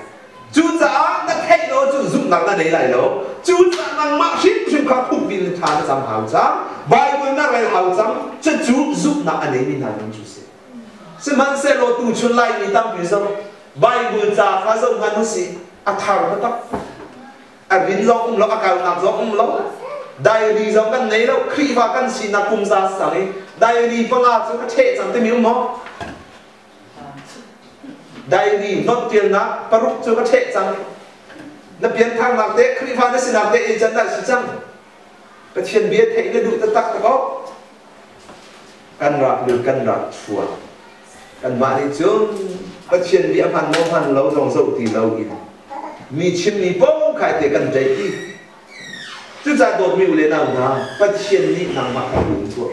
chú giả nó thấy nó chú giúp nạp nó đấy lại đâu chú giả năng mạ ship chúng ta không biết là nó làm hào trang Bible nó lại hào trang cho chú giúp nạp anh ấy mình làm chú sẽ sẽ mang xe lô tu chuan lại mình tâm vì sao Bible giả khá giống hắn nó gì à thảo nó tóc à vinh giống cũng lo à cào nạp giống cũng lo diary giống cái này đâu khi vào cái gì nạp cùng ra sáng ấy diary phong à cho cái thể chẳng tới miếng mỏ diary not tiền nạp paruk cho cái thể chẳng nó biến thang nạp tế khi vào nó xin nạp tế chân đại sĩ chẳng cái chuyện biết thấy nó đủ tất tắc đó căn rạc được căn rạc chuột căn mà đi trước cái chuyện biết hành lâu dòng dậu thì lâu kì mi chim mi bông khai tế căn trái đi chứ ra đột miêu lên nào nào cái chuyện đi nằm mạc đúng chuột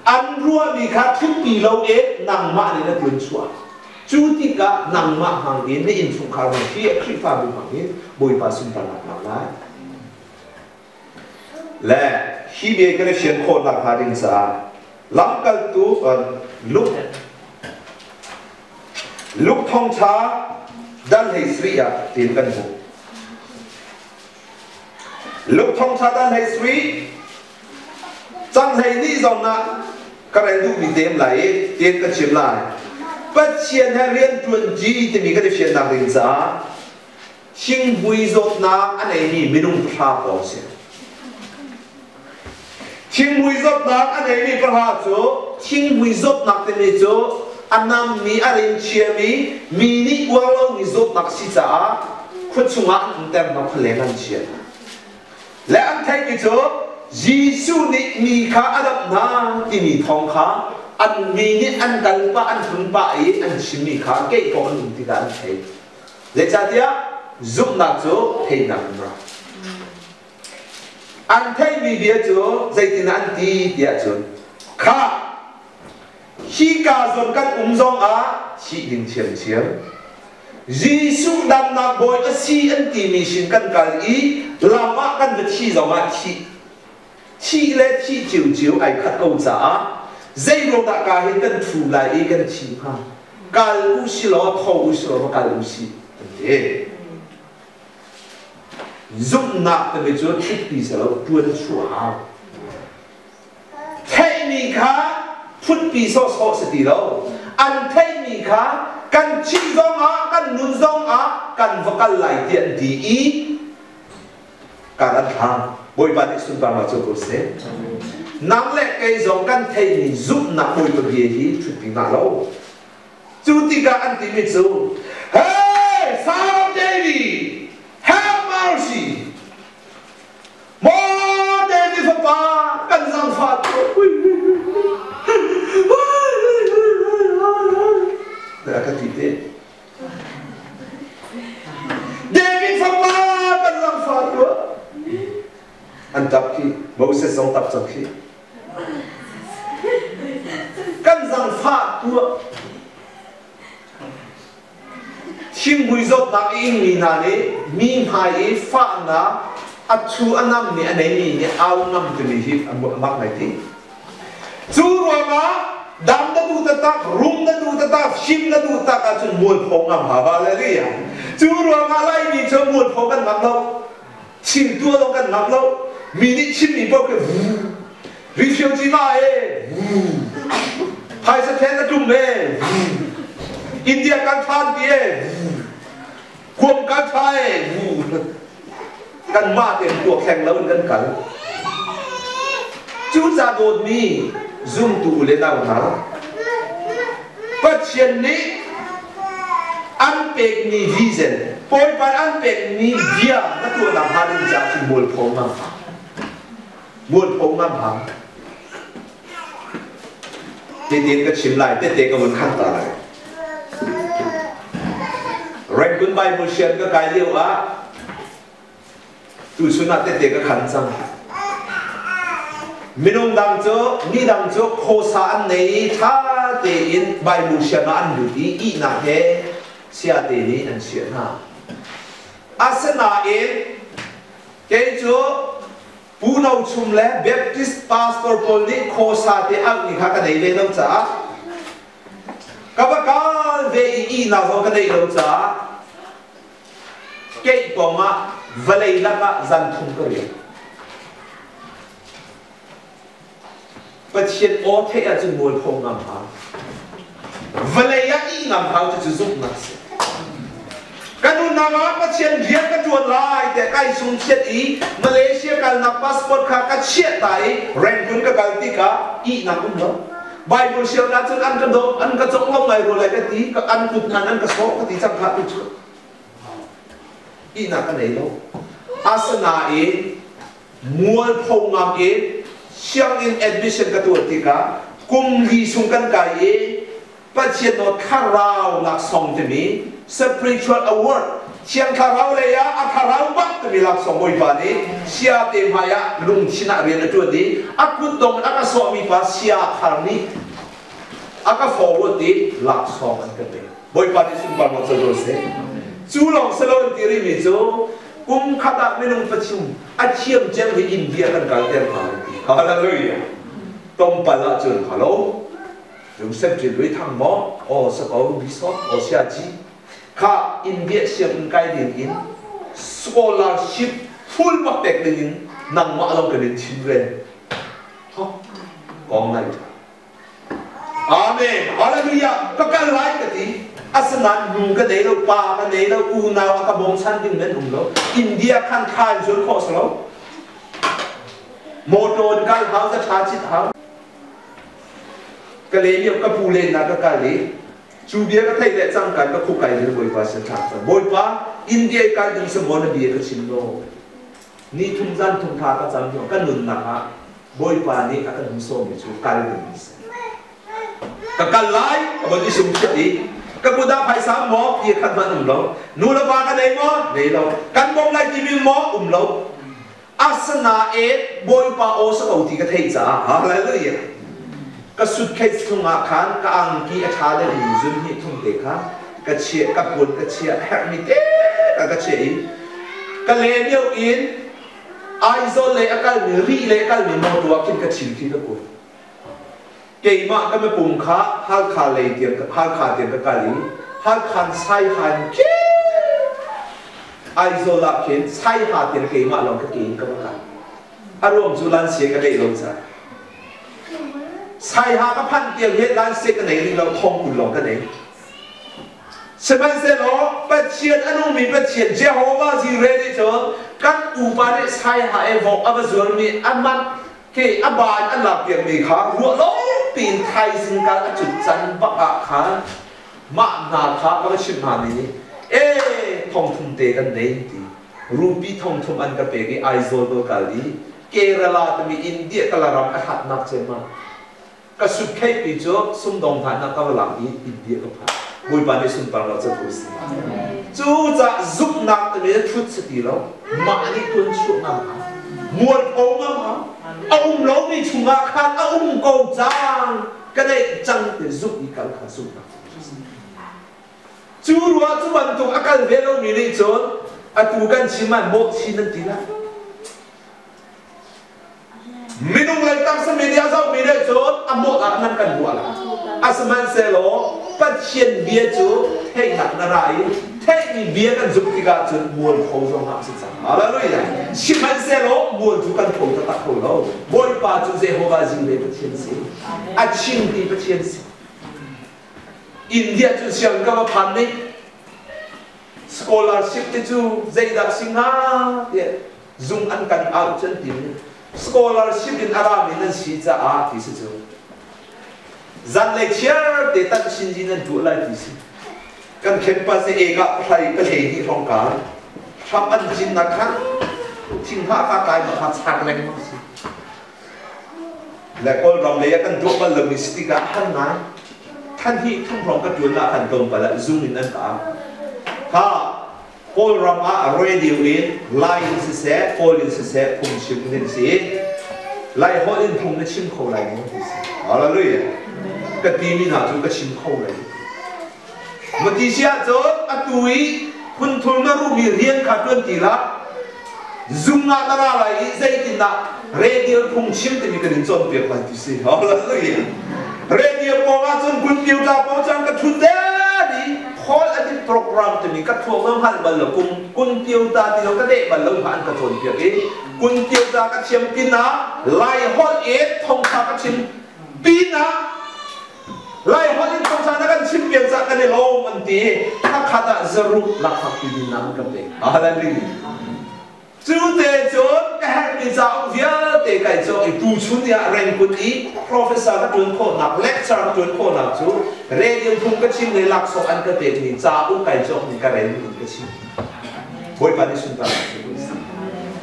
ăn rùa vì khá thúc bì lâu ế nằm mạc đi nó tuyến chuột chú thì cả nằm mạc hàng đến để in phụng khảo bằng phía khi pha bình hàng đến bồi bà xung tàn lạc nào lại lẽ khi biết cái chuyện khôn lạc hà đình xã lắm cái tu lúc thông cha dan hay sri à tiền căn hộ lúc thông cha dan hay sri chẳng hay đi dòng nè các anh du bị đem lại tiền cái chuyện lại bắt chuyện hay liên chuẩn gì thì mình cái chuyện nào đình xã xin vui rốt na anh ấy mình đúng ra bảo xem thiên mùi dốt nạc anh ấy đi phát hạ chỗ thiên mùi dốt nạc tên này chỗ anh nam mi anh ấy chia mi ni quang lâu mi dốt nạc xí trả khuất chung á anh tem nạc lên anh chia lẽ anh thấy cái chỗ Giêsu ni mi khá anh đập na thì mi thong khá anh mi ni anh gần ba anh thuần ba ấy anh xin mi khá cái con anh thì anh thấy lẽ cha tia giúp nạc chỗ thấy nạc ra anh thấy mi bia chỗ dây tin anh ti bia chỗ khá khi cả dồn căn dòng á chỉ đình chiếm chiếm Giêsu đam na boy a si an ti mi sin kan kal i lama kan de chi zonga chi le chi chiu chiu ai khat ko cha zai ro da ka hin kan thu lai i kan chi ha kal u si lo tho u si lo kal u si e zum na te me chu thik pi sa lo tuan chu a thai mi kha phut pi so so se ti lo an thai mi kha kan chi zong á, kan nun zong á, kan vokal lại tiền đi ý, cả đất hàng, bồi bàn đi xung quanh vào chỗ cổ xe, nắng lệ cây zong kan thấy ni giúp nạp bồi bồi gì thì chút bị ngã lâu, chú tí cả anh tí mình chú, hey, son of David, have mercy, more David papa, kan zong phát, akan titik David sama kan lang fatwa antap ki Moses song tap chak ki kan zang fatwa chim hui zot na ing mi na ni mi mai fa na athu anam ni anai ni au ngam tu ni hi amak nai ti chu ruama dam na du tatak, rum na du tatak, shim na du tatak chun muôn phong ngam hallelujah. Chú ruang alai ni cho muôn phong kan ngam lo, chim tua lo kan ngam lo, mini chim ni bo ke refugee na hai sa then na tum India kan than ti kuom kan thai kan ma tem tua kheng lo kan kan. Chú za dot mi zoom tu le na na patient ni unpack ni vision poi pan unpack ni dia na tu na halin ja chi mol phong ngam ha tin ka chim lai te ka mun khan ta lai red kun bible share ka kai liu a tu suna te ka khan chang minung dang cho ni dang cho khosa an nei tha te in bible share na an du i na he sia te ni an sia na asana in ke cho pu nau chum le baptist pastor pol ni khosa te ang ni kha ka nei le lo cha ka ba ka ve i na ho ka nei lo cha ke ko ma valei la ka zan thum ko ri patient o the a chu mol phong ngam ha valei ya i ngam ha chu zup na se kanun na ma patient dia ka tuan lai te kai sum chet i Malaysia kal na passport kha ka chet tai ren kun ka galti ka i na kum lo bible share na chun an ka do an ka chok long lai ro lai ka ti ka an put nan an ka so ka ti chang kha tu chu i na ka nei lo asana e mol phong ngam e siang in admission ka tu ti ka kum li sung kan ka e patient no kharau lak song te mi spiritual award siang kharau le ya a kharau bak te mi lak song moi ba ni sia te maya lung china rian tu di akut dong aka so mi pa sia khar ni aka forward di lak song an ka te moi pa ni sung ba mo so se chu long salon ti ri mi chu kum khata menung pachum a chiam chem hi India kan kal ter pa hallelujah tom pala chun hello dùng xếp chuyển đối thằng mó ở sẽ có bí sót ở xa chi kha India siam cái điện in scholarship full bắc bẹt điện in nang mã long cái điện chín về con này amen hallelujah các cái like cái gì asanan nu cái đấy đâu pa cái đấy đâu u nào các bông san tin đến hùng đâu India khăn khai rồi khó sao một đồn cái háo ra cha chít háo cái lấy cái phù lên là cái lấy chú biết cái thầy lệ trang cái khu cái này bồi phá sẽ chặt rồi bồi phá India cái những sự món bia cái xin lô ni thung gian thung thà cái trang cái nền nặng bồi phá ni cái hung sâu mình chú cái này cái lái cái bọn đi sung chết đi cái bữa đó phải sáng mỏ thì khăn mà lâu nụ là ba cái này mỏ này lâu căn bông lại chỉ mình mỏ lâu asana e boy pa o sa kauti ka thei cha hallelujah ka suitcase thunga khan ka angki athale ni zun hi thung te kha ka chia ka pun ka chia hermit ka chia ka le neu in aizo le akal ni ri le akal ni mo tu akin ka chil ki ka ko ke ma ka me pum kha hal kha le tian ka hal kha tian ka kali hal khan sai han ki aizo la ken sai ha tian ke ma long ka kin ka ka arom zu lan sia ka le long sa sai ha ka phan tiang he lan se ka nei ri lo thong kun long ka nei seban se lo pa chian anu mi pa chian Jehovah ji ready to kan u pa ne sai ha e vo ava zur mi aman ke aban an la piang mi kha ru lo pin thai sin ka a chut chan ba ka kha ma na kha ka chim ha ni e thong thum te kan nei ti rupi thong thum an ka pe ki aizol do ka li Kerala ta mi India ka la ram a hat nak che ma ka sut khai pi cho sum dong than na ka la i India ka pha bui pa ni sun pa lo cha tu si chu cha zup nak ta mi thut se ti lo ma ni tun chu na muan ko ma ma lo mi chu nga khan ko chang ka dei chang te zup ni ka kha su chu ruwa chu ban tu akal ve lo mi ni chon atu kan chiman mo chi nan ti la minung lai tam sa media zau media chon amo a nan kan buala asman se lo pat chien bia chu thei nak na rai thei ni bia kan zup ti ga chon muan kho zo ha si cha hallelujah chiman se lo muan chu kan kho ta ta kho lo boy pa chu Jehovah jing le pat chien si a ching ti pat chien si India chu siang ka ma phan ni scholarship ti chu zaida singa ye zoom an kan out chen ti scholarship in Arab in si cha a ti si chu zan lecture de tan sin jin an du lai ti si kan campus e ga phai ka le ni thong ka tham an jin na khan thing ha ka kai ma kha chak leng ma si la kol ram le ya kan du ba le sti ga han na than hi thong rong ka tu na kan dom pa la zoom in an ta ha Paul Rama radio in line se se Paul in se se phum chim nen si lai ho in phum na chim kho lai mo si hallelujah ka ti mi na chu ka chim kho lai ma ti sia cho atui kun thul na ru mi rian kha tun ti la zoom na ta ra lai zai tin na radio phum chim ti mi ka rin chon pe pa ti si hallelujah radio ko nga chun kun piu ta po chang ka thu de ni khol a ti program ti mi ka thong ngam hal bal lo kun piu ta ti lo ka de bal lo han ka chon pe ke kun piu ta ka chiam pin na lai hol e thong kha ka chim pin na lai hol in thong sa na kan chim pian sa ka ne lo man ti kha kha ta zaru la kha pi din nam ka pe hallelujah chú tế chốn cái hạt mình giáo viên để cái cho cái tu chun ya rèn quân ý professor các tuần khổ nạp lecturer các tuần khổ nạp chú radio phun cái chim này lạc sọc ăn cái tế mình giáo cái cho mình cái rèn mình cái chim bồi bạn đi xuân ta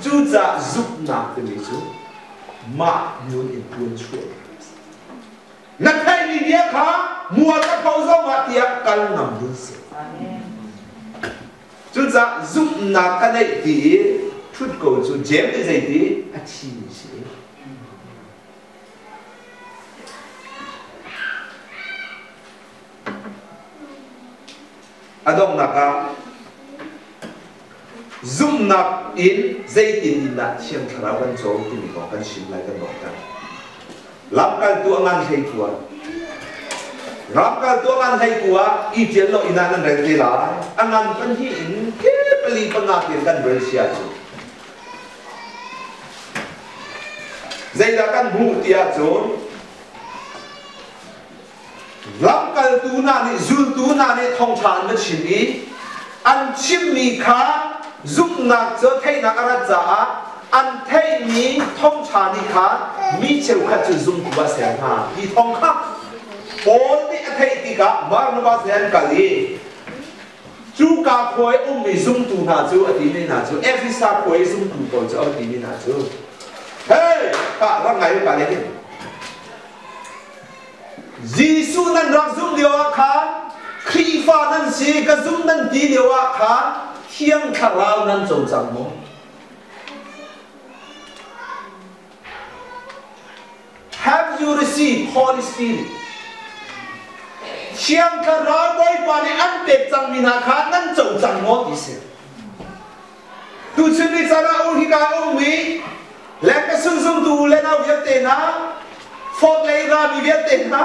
chú za giúp nạp cái mình chú mà muốn in tuần chuột nãy thay mình biết khá mua các khâu rau mà tiệt căn nằm đúng sự chú za giúp nạp cái này thì chút cầu chú dám cái gì thì à chi gì adong naka zoom nap in dây tin na chiang thara ban chong ti mi ko kan sim lai kan nok ta lam kal tu angan thei tua ram kal tu angan thei tua i tian lo ina nan reng ti la angan kan hi in ke pali panga tir kan ber sia chu dây đã căn vụ tia trốn lắm cái tu na này zul tu na này thông thản với chim đi ăn chim mì khá giúp nạc cho thấy nạc ara giả ăn thấy mì thông thản đi khá mì chịu khát chịu dùng của bà sen ha đi thông khá bốn đi thấy đi cả mà nó bà sen cả đi chú cả khối mì dùng tu na chú ở đi này na chú every sa khối dùng tu của chú ở đi này na chú hey, Pak, orang ngayu kali ini. Jisu nan rak zoom dia kan, Krifa nan si ka zoom nan di dia kan, tiang karau nan jom jang mo. you receive Holy Spirit chiang kha ra boy pa ni an pek chang mina kha nan chau chang mo ti se tu chun ni chana u hi ka u mi le ka sung sung tu le na viet te na phot le ra mi viet te na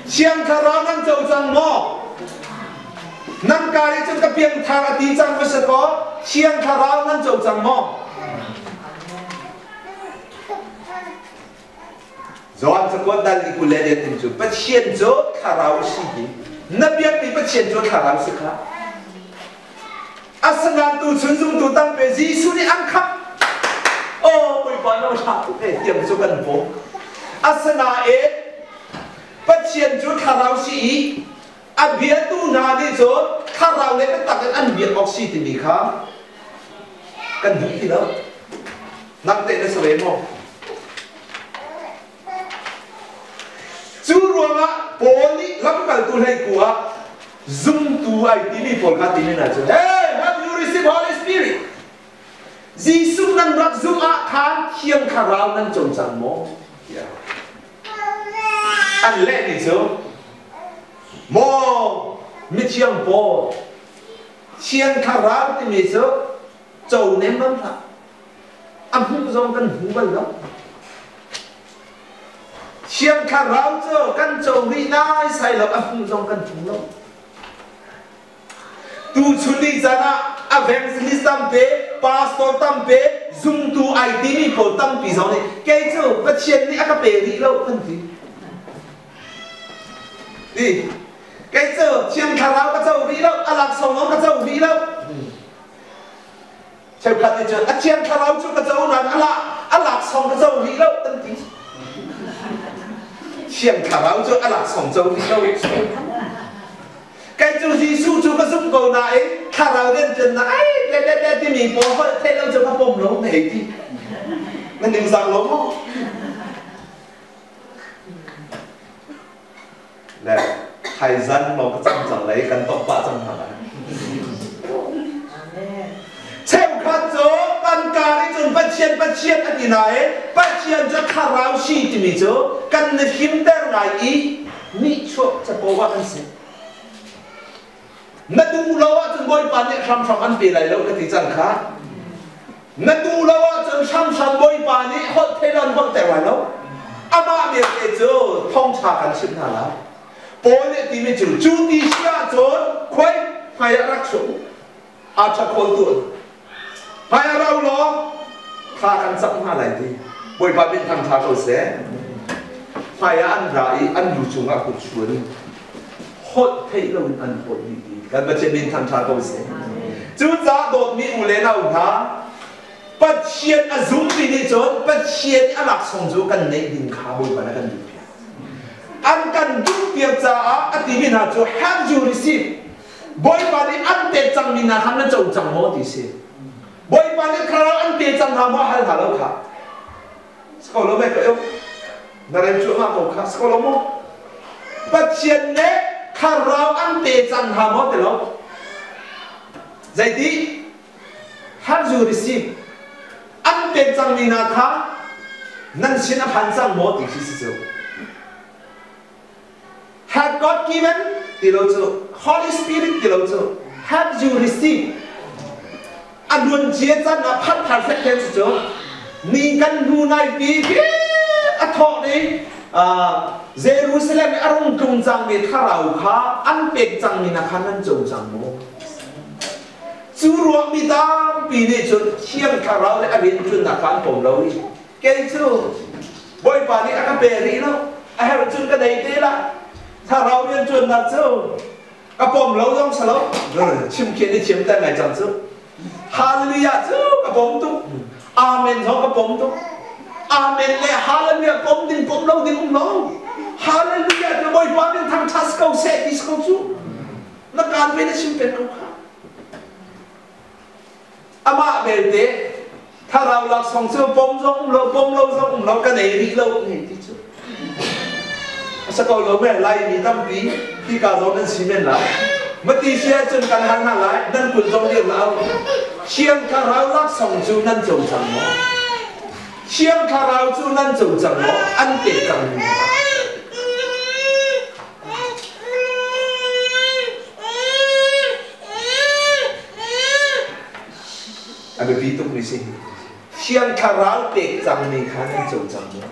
chiang kha ra nan chau chang mo nan ka ri chun ka piang thang a ti chang va se ko chiang kha ra nan chau chang mo Zoan sekot dal di kuliah dia tinju, pasien jo karau sih, nabiak ni pasien jo karau sekah. Asangan tu sunjung tu tang pezi suni angkat. Oh, boleh pandang satu, tiap sukan po. Asana pasien jo karau sih, abiak tu nadi jo karau le takkan abiak oksigen ni kah, kan bukti lah. Nanti ada seremo. Curuanga poli lamkal tu hai kuah zoom tu ai tini polka tini na jo. Hey, have you received Holy Spirit? Jesus nan rak zoom a kan hiang karau nan jong jang mo. Ya. An le ni jo. Mo mi chiang po. Chiang karau tini jo. Jauh nem bang la. Am hung jong kan hung bang lo. Chiang kha rau cho kan chou ri nai sai lo a phung jong kan phung lo tu chuli jana evangelist tam pe pastor tam pe zoom tu IT ni po tam pi jong ni ke cho ka chien ni a ka pe ri lo kan ti đi ke cho chiang kha rau ka chou ri lo a lak song lo ka chou ri lo cheu kha ti cho a chiang kha rau chu ka chou nan a lak song ka chou ri lo tan ti chiang kha rau cho a lak song châu đi đâu cái chú Giêsu chú có giúp cầu này kha rau lên chân này để thì mình bỏ hơi thế đâu cho các bom lỗ này đi nên đừng rằng lỗ không nè thầy dân mà có trăm chẳng lấy cần tộc bạ trăm hả theo khát chỗ tan ca đi chun bắt chiên anh đi này bắt chiên cho kha rau xí thì mình chỗ cần hiếm tên này ý mi chuột cho bố vợ anh xem nát du lâu á chun bôi pan nhẹ sam anh bị lại lâu cái gì chẳng khác nát du lâu á chun sam bôi pan nhẹ hot thế lần hot tệ lại lâu ama miệng cái chỗ thông trà cần xin hà lá bố nhẹ thì mình chú đi xia chốn quay hay rắc súng chắc khôn tuột hay rau lo kha kan sang ha lại đi bôi pan bên thằng thà cầu sẽ hay ăn rải ăn đủ chung à cuộc chuồn hot thấy lâu ăn hot điกันมาเช่นนี้ทันชาโกเสจุดจ้าโดดมีอุเลน่าอุท่าปัจเจียนอซุมปีนี้จนปัจเจียนอลักส่งจูกันในดินขาบุยมาแล้วกันดูเพียอันกันดูเพียจ้าอติมินาจู have you receive บอยปานีอันเตจังมินาทำนั้นจะจังโมดิเสบอยปานีคราวอันเตจังหามาให้หาเราค่ะสกอลไม่ก็เอวนาเรนจูมาบอกค่ะสกอลโมปัจเจียนเน่ข้าเราอันเตจังหาหมดแล้วใจดี have you receive อันเตจังมีนาท่านั่นสินะพันจังหมดอีกที่สุด have God given ที่เราเจอ Holy Spirit ที่เราเจอ have you receive อันดวนเจียจันนะพัดผ่านเส้นเทนสุดมีกันดูในปีอัฐนี้เยรูซาเล็มอารมณ์จงจังมีท่าเราค่ะอันเป็กจังมีนักขันนั้นจงจังโมจูรวมมีตามปีนี้จนเชี่ยงท่าเราและอวินจุนนักขันผมเราอีกเกย์จูบอยป่านี้อากาเบรีแล้วไอ้เราจุนกันได้ดีละถ้าเราเรียนจุนนักจูกระผมเราต้องสลบชิมเขียนได้ชิมแต่ไหนจังจูฮาเลลูยาจูกระผมตุ๊กอาเมนเขากระผมตุ๊กอาเมนเลยฮาเลลูยาผมดิ้งผมเราดิ้งผมเราฮาเลลูยาจะบอยปานี้ทำทัสเขาเสกที่เขาจูนักการเป็นชิมเป็นเขาค่ะอามาเบลเดถ้าเราหลักสองเชื่อผมเรากันไหนดีเราไหนที่จูสกอลเราไม่ไล่มีตั้มปีที่การเรานั้นซีเมนต์แล้วเมื่อตีเชียจนกันหันหน้าไล่นั่นคุณต้องเรียกเรา chiang khá rau lắc sòng chú năn trồng chẳng nó chiang khá rau chú năn trồng chẳng nó ăn tệ chẳng nó anh bị ví tục đi xin chiang khá rau tệ chẳng mình khá năn trồng chẳng nó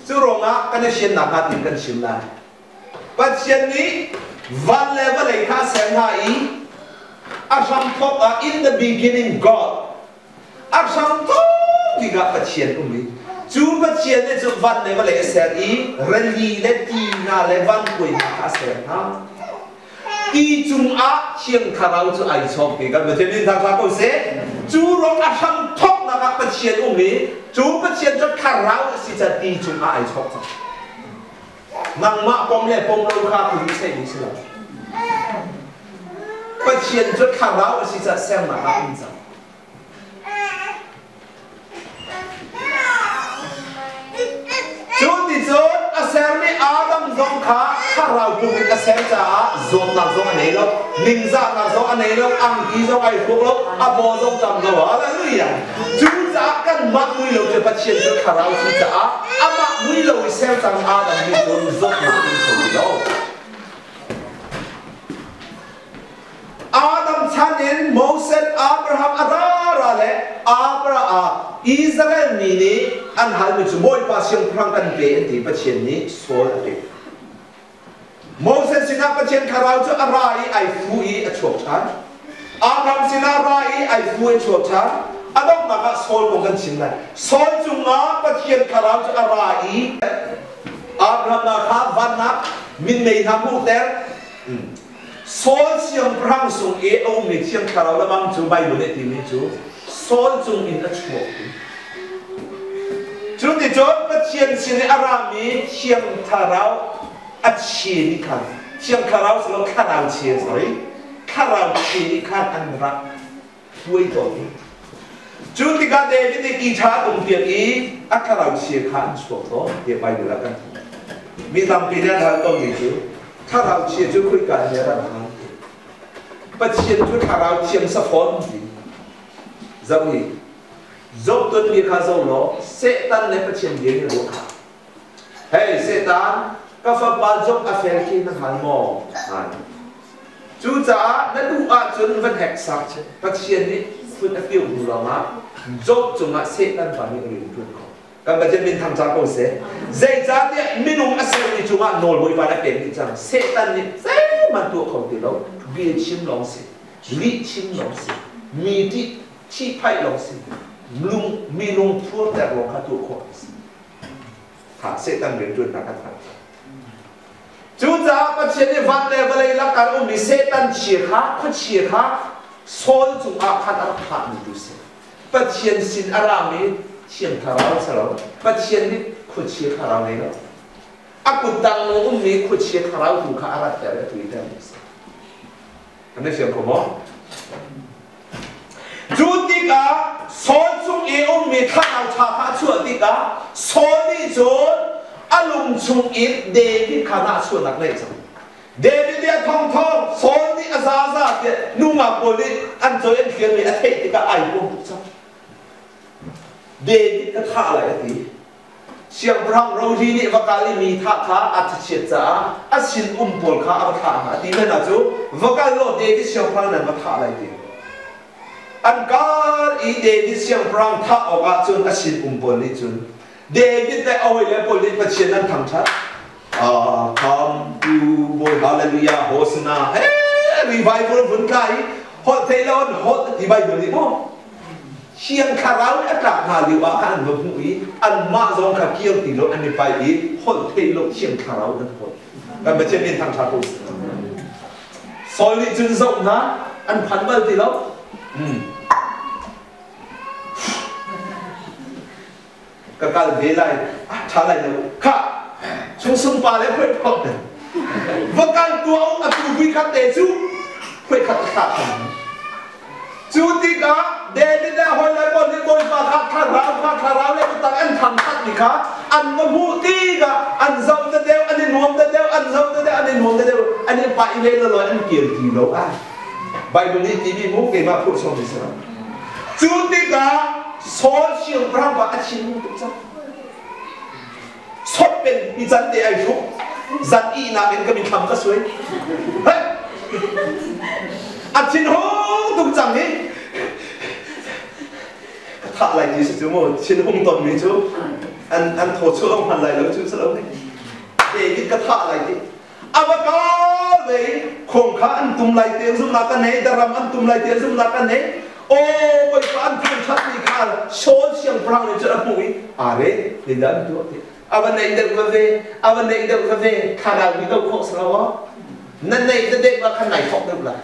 chú rong á cái này xiên nạp hạt tìm cần xiên lại và xiên ní van lệ và lệ khá xem hạ ý Asam thok in the beginning God. Asam thok tiga patient umi. Chú patient này chú văn này mà lấy xem ý, rally lấy ti na lấy văn quỳ na xem ha. Ti chung á chiang thảo chú ai chọc thì cái mà trên bên thằng thằng câu sẽ chú rong asam thok na các patient umi. Chú patient chú thảo si cha ti chung á ai chọc. Nang ma pom le pom lâu khá cũng sẽ đi xem. Bất chiến cho khả ráo là sẽ xem mà hạ in rằng chú thì chú à xem ní Adam dòng khả ráo cũng bị à xem cha dòng nạc dòng anh ấy lắm ninh dạ nạc dòng anh ấy lắm ăn ký dòng ai phục lắm à bò dòng chầm dòng á là người à chú dạ cần mắc nguy lâu cho bất chiến cho khả ráo chú cha à mắc nguy lâu xem rằng Adam đi dòng dòng nạc in khổ lâu Adam chanin Moses Abraham Adara le Abraham Israel ni an hal mi chu boy pa siang prang kan pe ti pathian ni sol ate Moses sina pathian kharau chu arai ai fu I a chok chan Abraham sina rai ai fu a chok chan adok na ka sol ko kan chin lai sol chu nga pathian kharau chu arai Abraham na kha van na min nei na mu ter Sol siang prang sung e o mi siang kharau la bang chu bai bu le ti mi chu sol chung in a chuak chu ti chot pathian sin arami siang tharau a chi ni khan siang kharau so kharau chi sorry kharau chi ni khan an ra tuai to ni chu ti ga de ni ki tha tum tian I a kharau chi khan chuak to ye bai bu la kan mi tam pi na thal to ni chu khá rau chia chú khuy cả nhà ra hàng bất chiến chú khá rau chiếm sắp phón gì dẫu gì dẫu tuân bị khá dẫu nó sẽ tan lấy bất chiến biến như lúc hey sẽ tan các pháp bán dốc à phèn khi nó hẳn mò chú giá nó đủ ạ chân vẫn hẹp sạc chứ bất chiến đi phút đã tiêu đủ lòng á dốc chúng ạ sẽ tan vào những người tuân khó các bạn trên thằng cha câu sẽ dây giá thì minimum asal thì chúng ta nổi bội vào đã kể rằng sẽ tan đi dễ mà tụ không thì đâu bia chim lòng xì lý chim lòng xì mì đi chi phai lòng xì lung minimum thua tại lòng khát tụ không thả sẽ tan đến tuần đã cắt thẳng chúng ta bắt trên cái vấn đề về là cái ông mình sẽ tan chia khác không chia khác soi chúng ta khát ăn khát như thế bắt trên xin Aram chiang kharau salo pathian ni khut chia kharau nei lo akut dang no mi khut chia kharau tu kha arat ta tu ita ane siang ko mo juti ka sol chung e mi kharau cha kha chu ti ka sol ni zon alum chung it David khana chu nak nei chang David dia thong thong sol ni azaza te nunga poli an joy an khian mi a thei ti ka ai ko chang David đã thả lại thì siang prang râu đi nè và cái mi thả thả ăn chết cha ăn xin bol khá ăn thả hả thì nên là chú và cái lô David siang prang này mà thả lại thì ăn cái David siang prang thả ở cái chun ăn xin bol đi chun David đã ôi lên bol đi bắt xin ăn thằng cha come to boy hallelujah hosanna hey revival vun kai hot thấy lo hot thì bay được đi không chiang kharau đã đặt hà liu á kan vợ mũi ăn ma dòng khả kiêu tỷ lệ anh đi phải ý hôn thấy lộc chiang kharau đất hôn và bên trên bên thằng cha tu soi đi chân rộng hả ăn phán bao tỷ lộc cái về lại trả lại nữa khá chúng sung ba lấy quét khóc này và cái tua ông à tu vi khát để chú quét khát khát chú tí cả David đã hỏi lại bọn đi bồi và khát ráo lên ta ăn thằng khát gì cả ăn mà mũ tí cả ăn dâu ta đeo ăn đi nuông ta đeo ăn dâu ta đeo ăn đi nuông ta đeo ăn đi bại lên rồi ăn kiềm gì đâu ai Bible ni TV mu ke ma phu som ni sa chu ti ka so siang prang ba achin mu tu cha sot pen ni chan te ai fu zan i na ben ka min tham ka suai achin ho tu chang ni ka tha lai ni su mo chin hong ton mi chu an tho chu ông han lai lo chu sa lo ni để cái tha lai ti avaka ve khong kha an tum lai te zum na ka nei daram an tum lai te zum na ka nei o oi pa an thang chat ni kha so siang prang ni cha pui are ni dan tu ti avan nei der ve khara wi do kho sa wa nan nei de de ba khan nai phok được là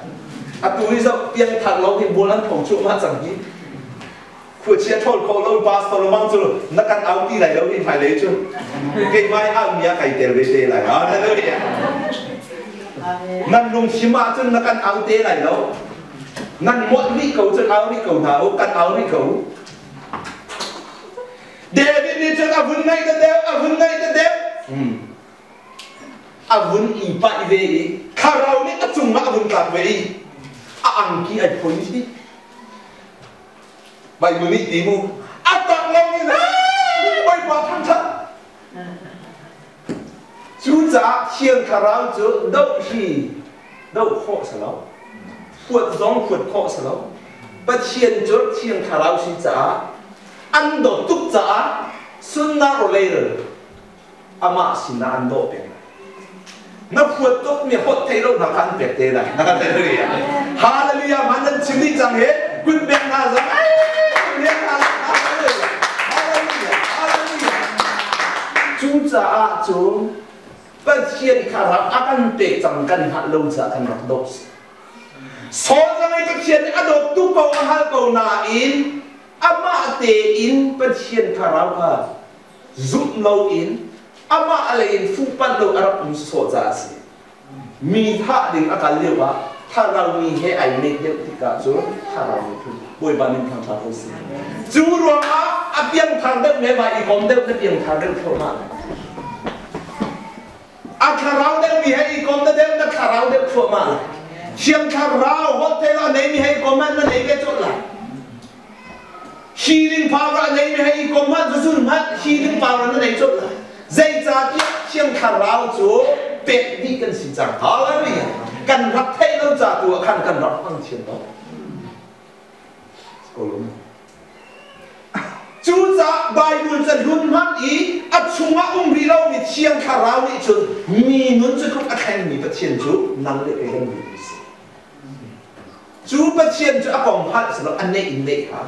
tu hi so piang thang lo hi bolan thong chu ma chang hi khu chia thol kho lo pas to lo mang chu na kan au ti lai lo hi phai le chu cái mai ao mía cái tiền về tiền lại đó đấy đấy ngăn lùng xí ma chân nó căn áo tê lại đâu ngăn muộn đi cầu chân áo đi cầu tháo căn áo đi cầu David đi chân avun ngay cái đeo avun y bại về karau ní chung ngã avun cạp về ăn kia ai phơi đi bài mười mấy tí mu tặng lòng như thế quay qua thằng thật chú giả chiên cà rau chú đâu khó sao đâu khuất giống khuất khó sao đâu bắt chiên chú chiên cà rau xí giả ăn đồ túc giả xuân na rồi lấy ama xin na ăn đồ bèn nó khuất túc mi hốt thấy đâu nó ăn bèn thế này nó ăn thế này hallelujah mà nên chim đi chẳng hết quyết bèn na rằng chú giả chú bắt chiên khả năng akan bể chẳng cần hạt lâu giả cần đọc đốt số ra ngay các chiên ăn đốt tu cầu hai cầu na in ama te in bắt chiên khả năng ha giúp lâu in ama lên phu pan lâu arab cũng số giả gì mi tha đình akan liêu ba tha rau mi he ai ne được thì cả chú tha rau mi bồi bàn mình thằng thằng hồ sĩ chú ruộng á biếng thằng đất mẹ vài con đất nó biếng thằng đất thôi mà khả rau đất mi hay con đất nó khả rau đất thôi mà xiêm khả rau hotel là này mi hay con mà nó này cái chỗ là healing power này mi hay con mà nó dùng hết healing power nó này chỗ là dây cha tiếp xiêm khả rau chú bẹt đi cần gì chẳng hallelujah cầnรับthay lâu trả tuổi cầnรับăn tiền đó chú giả bài buồn chân hun mắt ý chung á bị lâu bị chiang khả rau bị chun mi muốn cho không ăn mi bắt chiên chú năng lực cái đó mi chú bắt chiên chú còn hát sẽ nó ăn này in này hả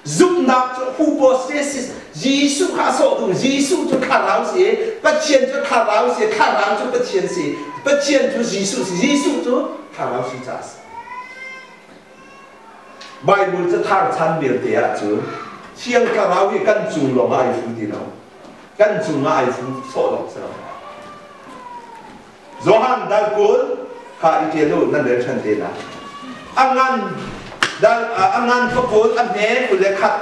giúp nạp cho hypostasis Giêsu khả sổ tụng Giêsu cho khả rau gì bắt chiên cho khả rau gì khả rau cho bắt chiên gì bắt chiên cho Giêsu cho khả rau gì trả Bibleจะทางชั้นเดียวเดียวจูเชียงคาราวิกันจุงลงไอฟูดีเรากันจุงไอฟูโซลงเสียโจฮันดัลกุลข้าอิเทลูนั่นเดินชันเดียนะอังงานพระกุลอันเนี้ยกุลเลขัด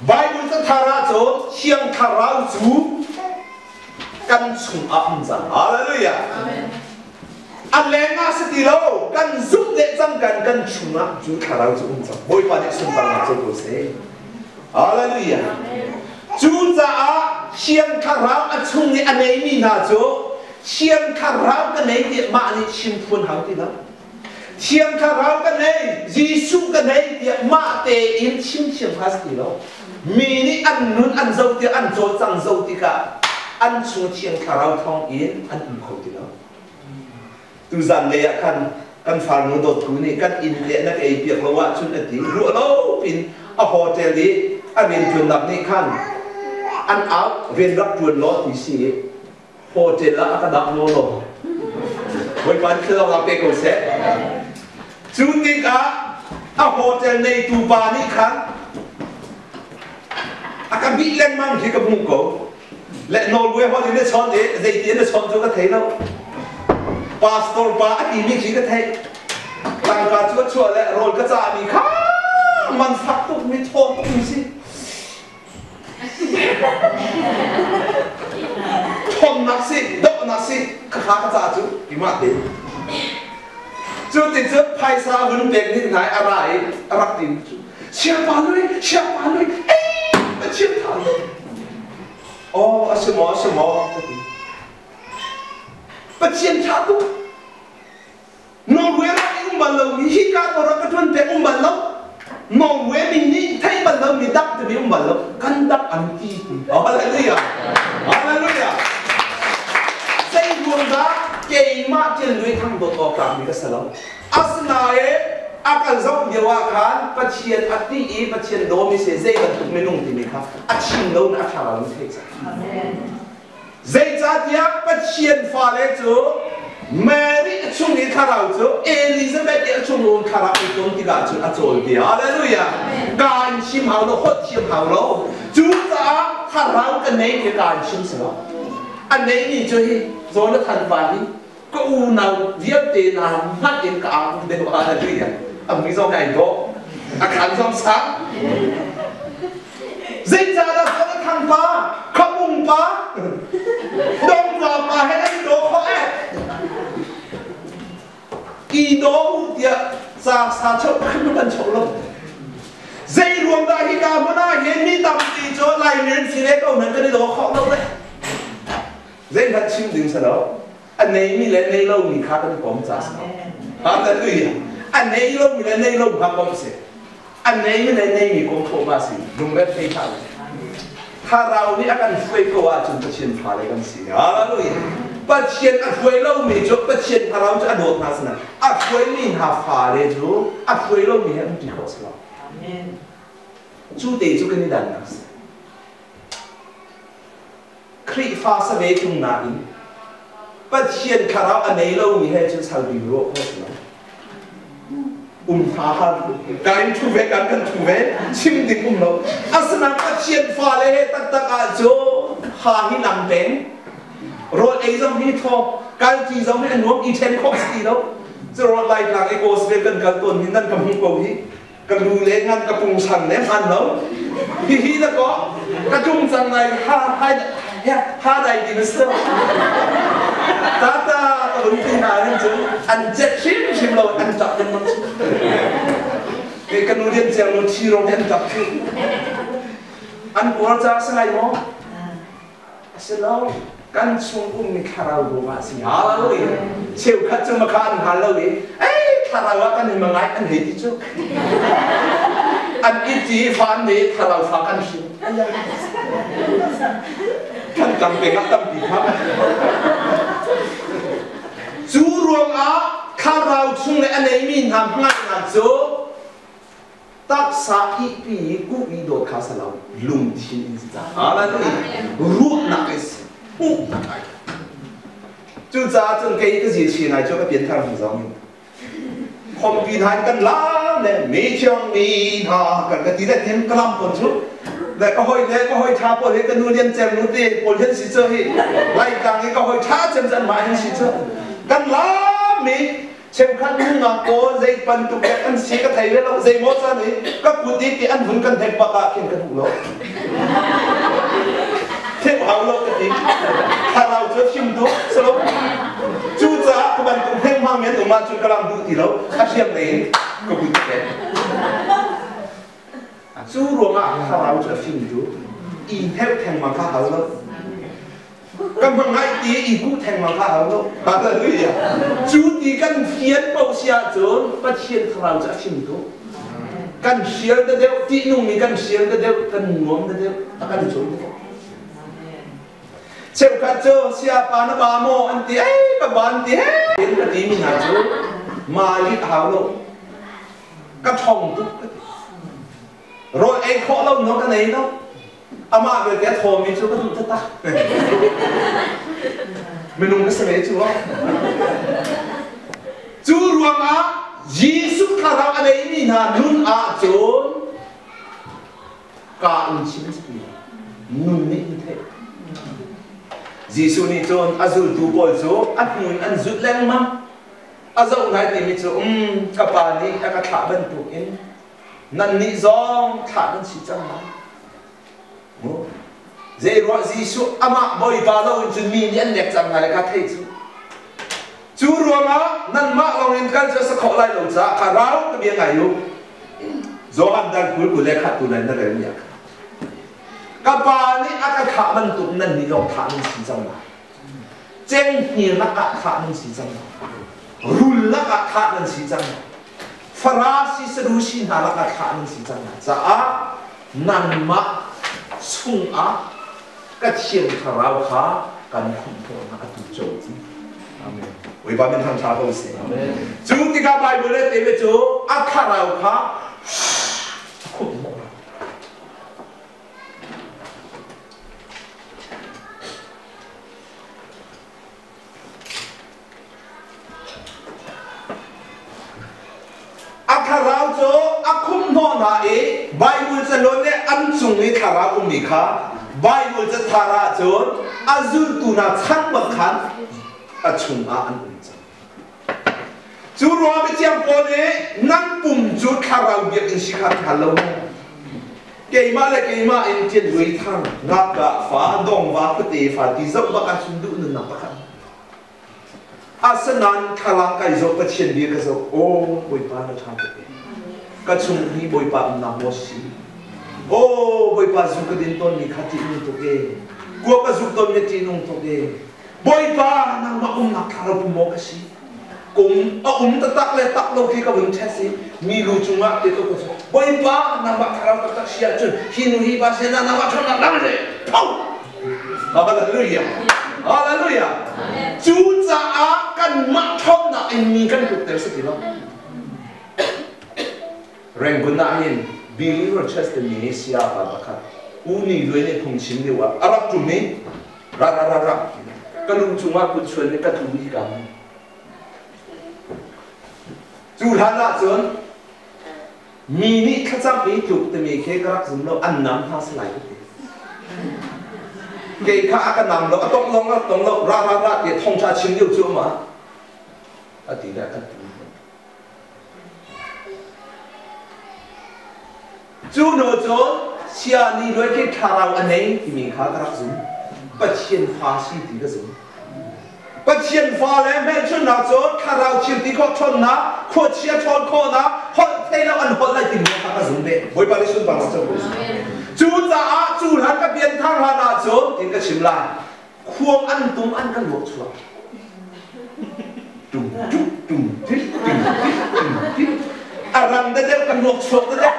Bible จะทางจูเชียงคาราจูกันจุงอันจังฮาเลลูยาอันแรงงาสติโลกันซุปเด็กจังกันชุงอ่ะจูคาราจูจังบ่อยปานนี้สุนทรจะโกเซ่ฮาเลลูยาจูจ้าเชียงคาราอันชุงนี่อันไหนมีน่าจูเชียงคารากันไหนเดียมานี่ชิมพูนหางที่แล้วเชียงคารากันไหนยิสุกันไหนเดียมาเตอินชิมพาสติแล้วมีนี่อันนู้นอันเจ้าเดียอันโจจังเจ้าติกะอันชุงเชียงคาราทองอินอันอุ่นเขาที่แล้วตูจันเลยกันฟังโดดกูนี่กันอินเดียนักเอเปียกละว่าชุนอดีรู้แล้วปินอ่ะโฮเทลนี้อันเป็นจุดนับนี่ขั้นอันเอาเรียนรับจวนล้อที่สี่โฮเทลละก็ดับโลโลวันวันคือเราไปกูเสร็จจุดนี้ก็อ่ะโฮเทลในตูบานี่ขั้นอาการบิดเล่นมั่งที่กับมุกโกและนอร์เวย์พอที่ได้ช้อนเอ๋ใจเย็นได้ช้อนจุกก็เทแล้วPastor ba ini kita thay tangga chua le roll ka cha ni kha man sak tu mi thon tu si thon nak si do nak si kha ka cha chu ki ma de chú thì chú phai xa vấn đề như thế này à tìm chú siapa lui chiến thắng oh semua but chiến thắng tu Norway ra umban lâu hi ka to ra ka thun pe umban lâu Norway mình ni thấy ban lâu mình đắc thì umban lâu kan đắc anti hallelujah xây buồn ra cái mà trên lưới thằng bộ to cả mình cái sao asnae akan zong dewa khan pathian ati pathian do mi se zai ban tuk menung ti mi kha achin lo na thala lo thei cha amen zai cha dia pathian fa le chu Mary chung ni tharau chu Elizabeth dia chung lo thara u ton ti ga chu a chol ti hallelujah kan sim hau lo hot sim hau lo chu ta tharau kan nei ke kan sim sa an nei ni chu hi zo na than ba hi có u nào viết tên nào mắt đến cả đều là gì vậy? Mình do này đó, khán do sáng. Dinh ra là có cái thằng ba, không ung ba, đông vào mà hay là đồ khó ấy. Ý đó thì xa chỗ không cần chỗ lắm. Dây ruộng đã hi cả mà na hiện mi tầm gì cho lại nên xin lấy câu nên cái đó khó lắm đấy. Dây thật chim đừng sao đó. Anh ấy mi lên đây lâu mình khác cái công giá sao? Hallelujah. Anh ấy lâu mi lên đây lâu khác công gì? Anh ấy mi lên đây mình công thô ba gì? Đúng cái thế nào? Thà rau ni akan phơi câu à chúng ta chiến phá lại cái gì? Hallelujah. Bắt chiến à phơi lâu mi cho bắt chiến thà rau cho anh đốt na sana. À phơi mi hà phá lại cho à phơi lâu mi hay không chỉ có sao? Amen. Chú để chú cái này đàn na. Khi phá sa về chung na in. Bắt chiến khả năng anh ấy lâu mi hay chú sao bị rốt hết rồi. Phá cái thu về cái thu về chim đình lâu. Asana bắt chiến phá lại tất cả chỗ hà hi nằm bén. Rồi ấy giống hi thọ cái gì giống hi nuông ít thêm khó gì đâu. Rồi lại là cái cô sẽ cần cần tuần hin cầm hung cầu hi cầm đu lên ngăn cầm bùng sắn ném ăn đâu. Hi là có cái trung sắn này ha đại đi nữa. Tata tôi tin là nên chứ anh chết chim lâu anh chọc chân nó cái nuôi điện xem nó chi rồi anh chọc anh của cha sẽ này nó sẽ lâu căn xuống cũng mình khá lâu rồi mà xin hả lâu đi chiều khát cho mà khá anh hả lâu đi ấy khá lâu quá căn mà ngay anh hết đi chứ anh ít gì phán đi khá lâu phá căn xin căn cầm về các tâm bị phá chú ruộng á khá rau chung lại anh ấy mình làm ngay là chú tác xã ít bị cú ý đồ khá xa lâu lùng thiên ra là gì ruộng nặng cái gì nặng cái chú ra chung cái gì chỉ này cho cái biến thành giống không bị thành cần lá này mấy chương mi ha cần cái tí này thêm cái làm còn chút để có hồi cha bộ cái nuôi liên chém nuôi tê bộ liên sĩ chơi lại càng cái có hồi cha chém chém mãi liên sĩ chơi cần lá mi chém khăn nhưng mà có dây phần tụ cái ăn xí cái thầy với nó dây mót ra đấy các cụ tí thì ăn vẫn cần thèm bạc cả khiến cần hủ lỗ thêm hào lỗ cái tí thà nào cho chim tốt sao lỗ chú giá các bạn cũng thêm mang miếng mà chú cái làm đủ thì lỗ các xem đấy có cụ tí đấy chú ruộng à thà nào cho chim tốt in theo thèm mà khá hào lỗ các bạn hãy tí ý cụ thành mà khá hào lỗ hallelujah chú tí cần phiến bầu xa trốn bắt phiến thà nào cho chim tốt cần phiến đó đều tí nung mình cần phiến đó đều cần nuông đó đều cần trốn chèo khát cho siapa na ba mo anh tí ấy các bạn tí ấy đến cái tí mình hả chú mà lít hào lỗ các thòng tốt rồi anh khó lâu nó cái này đâu ama về cái thòng mình chú có đủ tất ta mình nung cái sợi chú á chú ruộng á Jesus khá ra anh ấy mình hả nun á chú cả anh chim gì nun nít như thế Jesus ni chon azul tu bol cho atmun an zut leng mam azau ngai ti mi cho kapani aka tha ban tu in nan ni zong tha ban si chang ma mo ze ro Jesus ama boy ba lo chun mi ni an nek chang ngai ka thei chu chú ruộng á năn mạ lòng in căn cho sắc họ lại lồng giá cả ráo cái biếng ngày yêu do anh đang cuối của lẽ khát tụi này nó lại nhạc các bà này ác khả mình tụi nên đi lòng thả mình xin rằng là chen hiền là ác khả mình xin rằng là rul là ác khả mình xin rằng là Farasi sedusin halak ác khả mình xin rằng là giá năn mạ sung á cái chuyện khả ráo khá cần không thôi mà tụi châu gì Amen. Ôi ba mình tham gia câu sẽ. Chú thì các bài mới lên tới chú ác khả ráo khá không mong khả ráo cho ác không nó na e Bible sẽ nói để ăn chung ấy khả ráo cũng mi khá Bible sẽ thả ra cho azul tu na chăn bậc khán à chung à ăn chú rồi bây giờ cô này năn bùm chú khả ráo việc in sĩ khát khá lâu cái mà in tiền đuổi thang ngáp cả phá đông và cái tê phá tí dốc bác ăn chung đủ nên nằm bác ăn asanan khalang kai zo ka chen bi ka zo o boi pa na tha ka chung hi boi pa na mo si o boi pa zu ka din ton ni khati ni to ke ko ka zu ton ni ti nung to ke boi pa na ma na khara bu mo ka si kum ta tak le tak lo ki ka bun che si mi lu chunga te to ko boi pa na ma khara ta tak sia chun hi nu hi ba se na ma thon na la le pau hallelujah hallelujah chú cha á căn mắt thông là anh mi căn cuộc đời sẽ thế nào rèn quân na hin believer church the Malaysia và bắc khát uni lối này thông chính điều à Arab chúng này ra cái lùng chúng á quân xuân này cái thùng gì cả chú hắn là chốn mini khát chắc ý chụp từ mình khi các chúng nó ăn nắm ha sẽ lại cái khá cái nằm đó tông lông ra để thông tra chính điều chưa mà à tí là cái chú nói cho xia ni đối cái khả năng anh ấy thì mình khá cái dùng bất thiên phá si thì cái dùng bất thiên phá lên bên chỗ nào cho khả năng chịu thì có thôn na khó chia thôn khó na họ thấy nó ăn họ lại tìm được cái dùng đấy với bà đi xuân bằng sao chú cha chú hắn cái biến thang là nào chỗ thì cái chim là khuôn ăn tung ăn cái luộc chuột tung thích à rằng đây cái luộc chuột đấy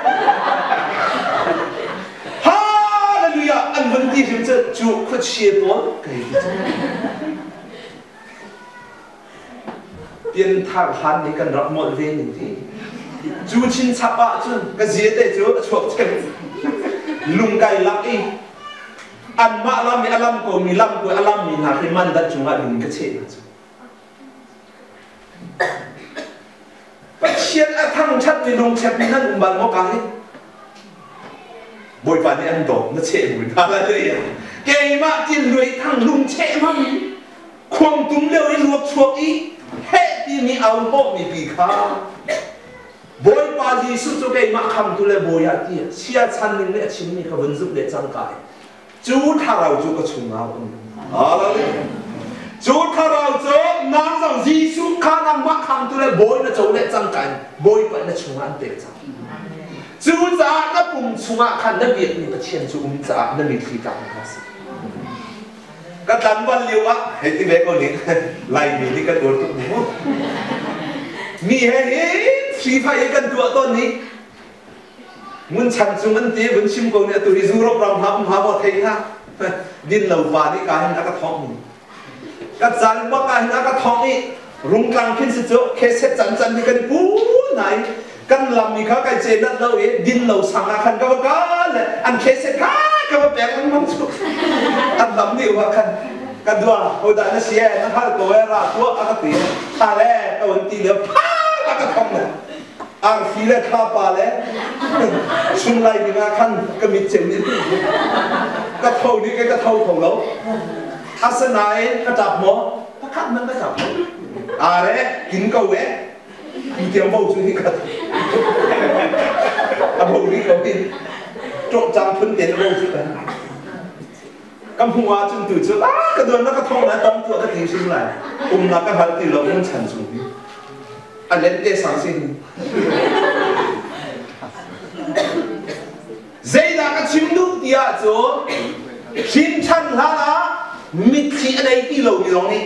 hallelujah ăn vấn đề thì chú có chia bốn cái biến thang hắn thì cầnรับmột về những gì chú chín sắp ạ chứ cái gì đấy chú chuột chân lung kai lak i an ma lam mi alam ko mi lam ko alam mi na khi man dat chunga lung ka che na chu pa chian a thang chat ni lung chat nan ban mo ka hi boi pa ni an do na che boi pa la le ya ke ma tin loi thang lung che ma mi khom tum leo ni luok chuak i he ti mi au bo mi pi kha boi pa ji su chu ke ma kham tu le boi ya ti sia chan ning le chin ni ka wen zu le chang kai chú tha rau chu ka chung na hallelujah chú tha rau chu na zang ji su kha na ma kham tu le boi na chu le chang kai boi pa na chung an te chang chú za na pum chunga khan na biak ni pa chen chu za na mi thi ka ka si ka dan ban liu a he ti ve ko ni lai mi ni ka dur tu mu mi he phi phai kan tu ton ni muốn chăn chung ăn tí vẫn chim cầu này tụi du rốc rong hấp vào thấy ha điên lầu và đi cả hình đã thong mình các dân bắc cả hình đã thong đi rung căng khi sự chỗ khi xét chân thì cái bú này căn làm mình khác cái chế đất lâu ấy điên lầu sang là khăn các bạn là ăn khi xét khác các bạn bé không mong chút ăn lắm điều mà khăn cái đua hồi đại nó xé nó thay cổ ra thuốc ăn cái tiền thà lẽ cái vấn đề là phá cái thong này ăn phi lệ khá bà lẽ xuân lại bị ngã khăn cái mít chém đi cái thâu đi cái thâu khổng lồ à sân này cái chạp mỏ nó khát nó cái chạp à đấy kín câu ấy đi tiêm bầu xuống đi cái à bầu đi câu đi trộn trăng phân tiền bầu xuống đấy cam hoa chung từ trước cái đường nó cái thông là tóm tụi cái tiếng sinh lại là cái hal thì lâu cũng chẳng dùng đi anh lên để sáng sinh dây ra cái chim đúc tia chỗ chim chăn lá mít chỉ ở đây đi lâu đi lâu đi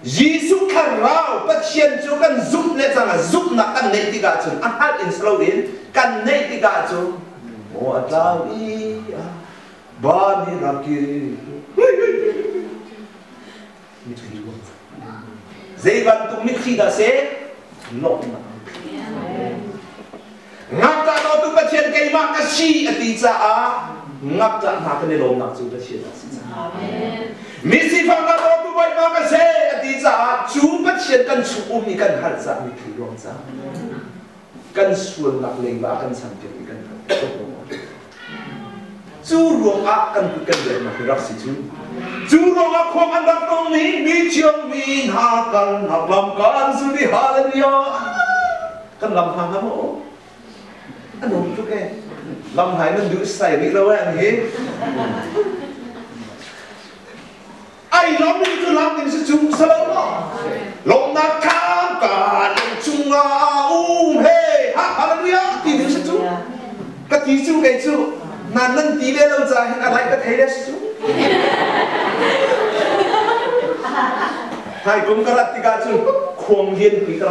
Jesus kan rau pasien chỗ kan giúp lên rằng là giúp là kan này thì cả chỗ anh hát in slow đến kan này thì cả chỗ một lao đi ba đi ra kia dây văn tụng mít khi đã sẽ lộn ngáp ta đó tụng pasien cây mắc cái chi ở tí ra ngáp ta mà cái này lộn ngáp tụng pasien misi phang na đó tụng vậy mà cái xe ở tí ra chú pasien cần chú mi cần hạt ra mi khi lộn ra cần xuân ngáp lên và cần sang tiền cần chú ruộng ác cần cứ cần vậy mà cứ rắc xí chú ruộng ác không ăn đắp đông mi chiang mi hà cần học làm con chú đi hà lên yo cần làm hàng hả mộ anh không chút cái làm hai mình giữ sai bị lâu anh hết ai làm đi chú làm thì sẽ chung sao đó lòng na khám cả chung hey hallelujah thì mình sẽ chung cái tí chú cái chú nan nâng tí lê lâu dài anh lại có thấy đấy chú hai cũng có đặt tí cả chú khuôn hiên quý cả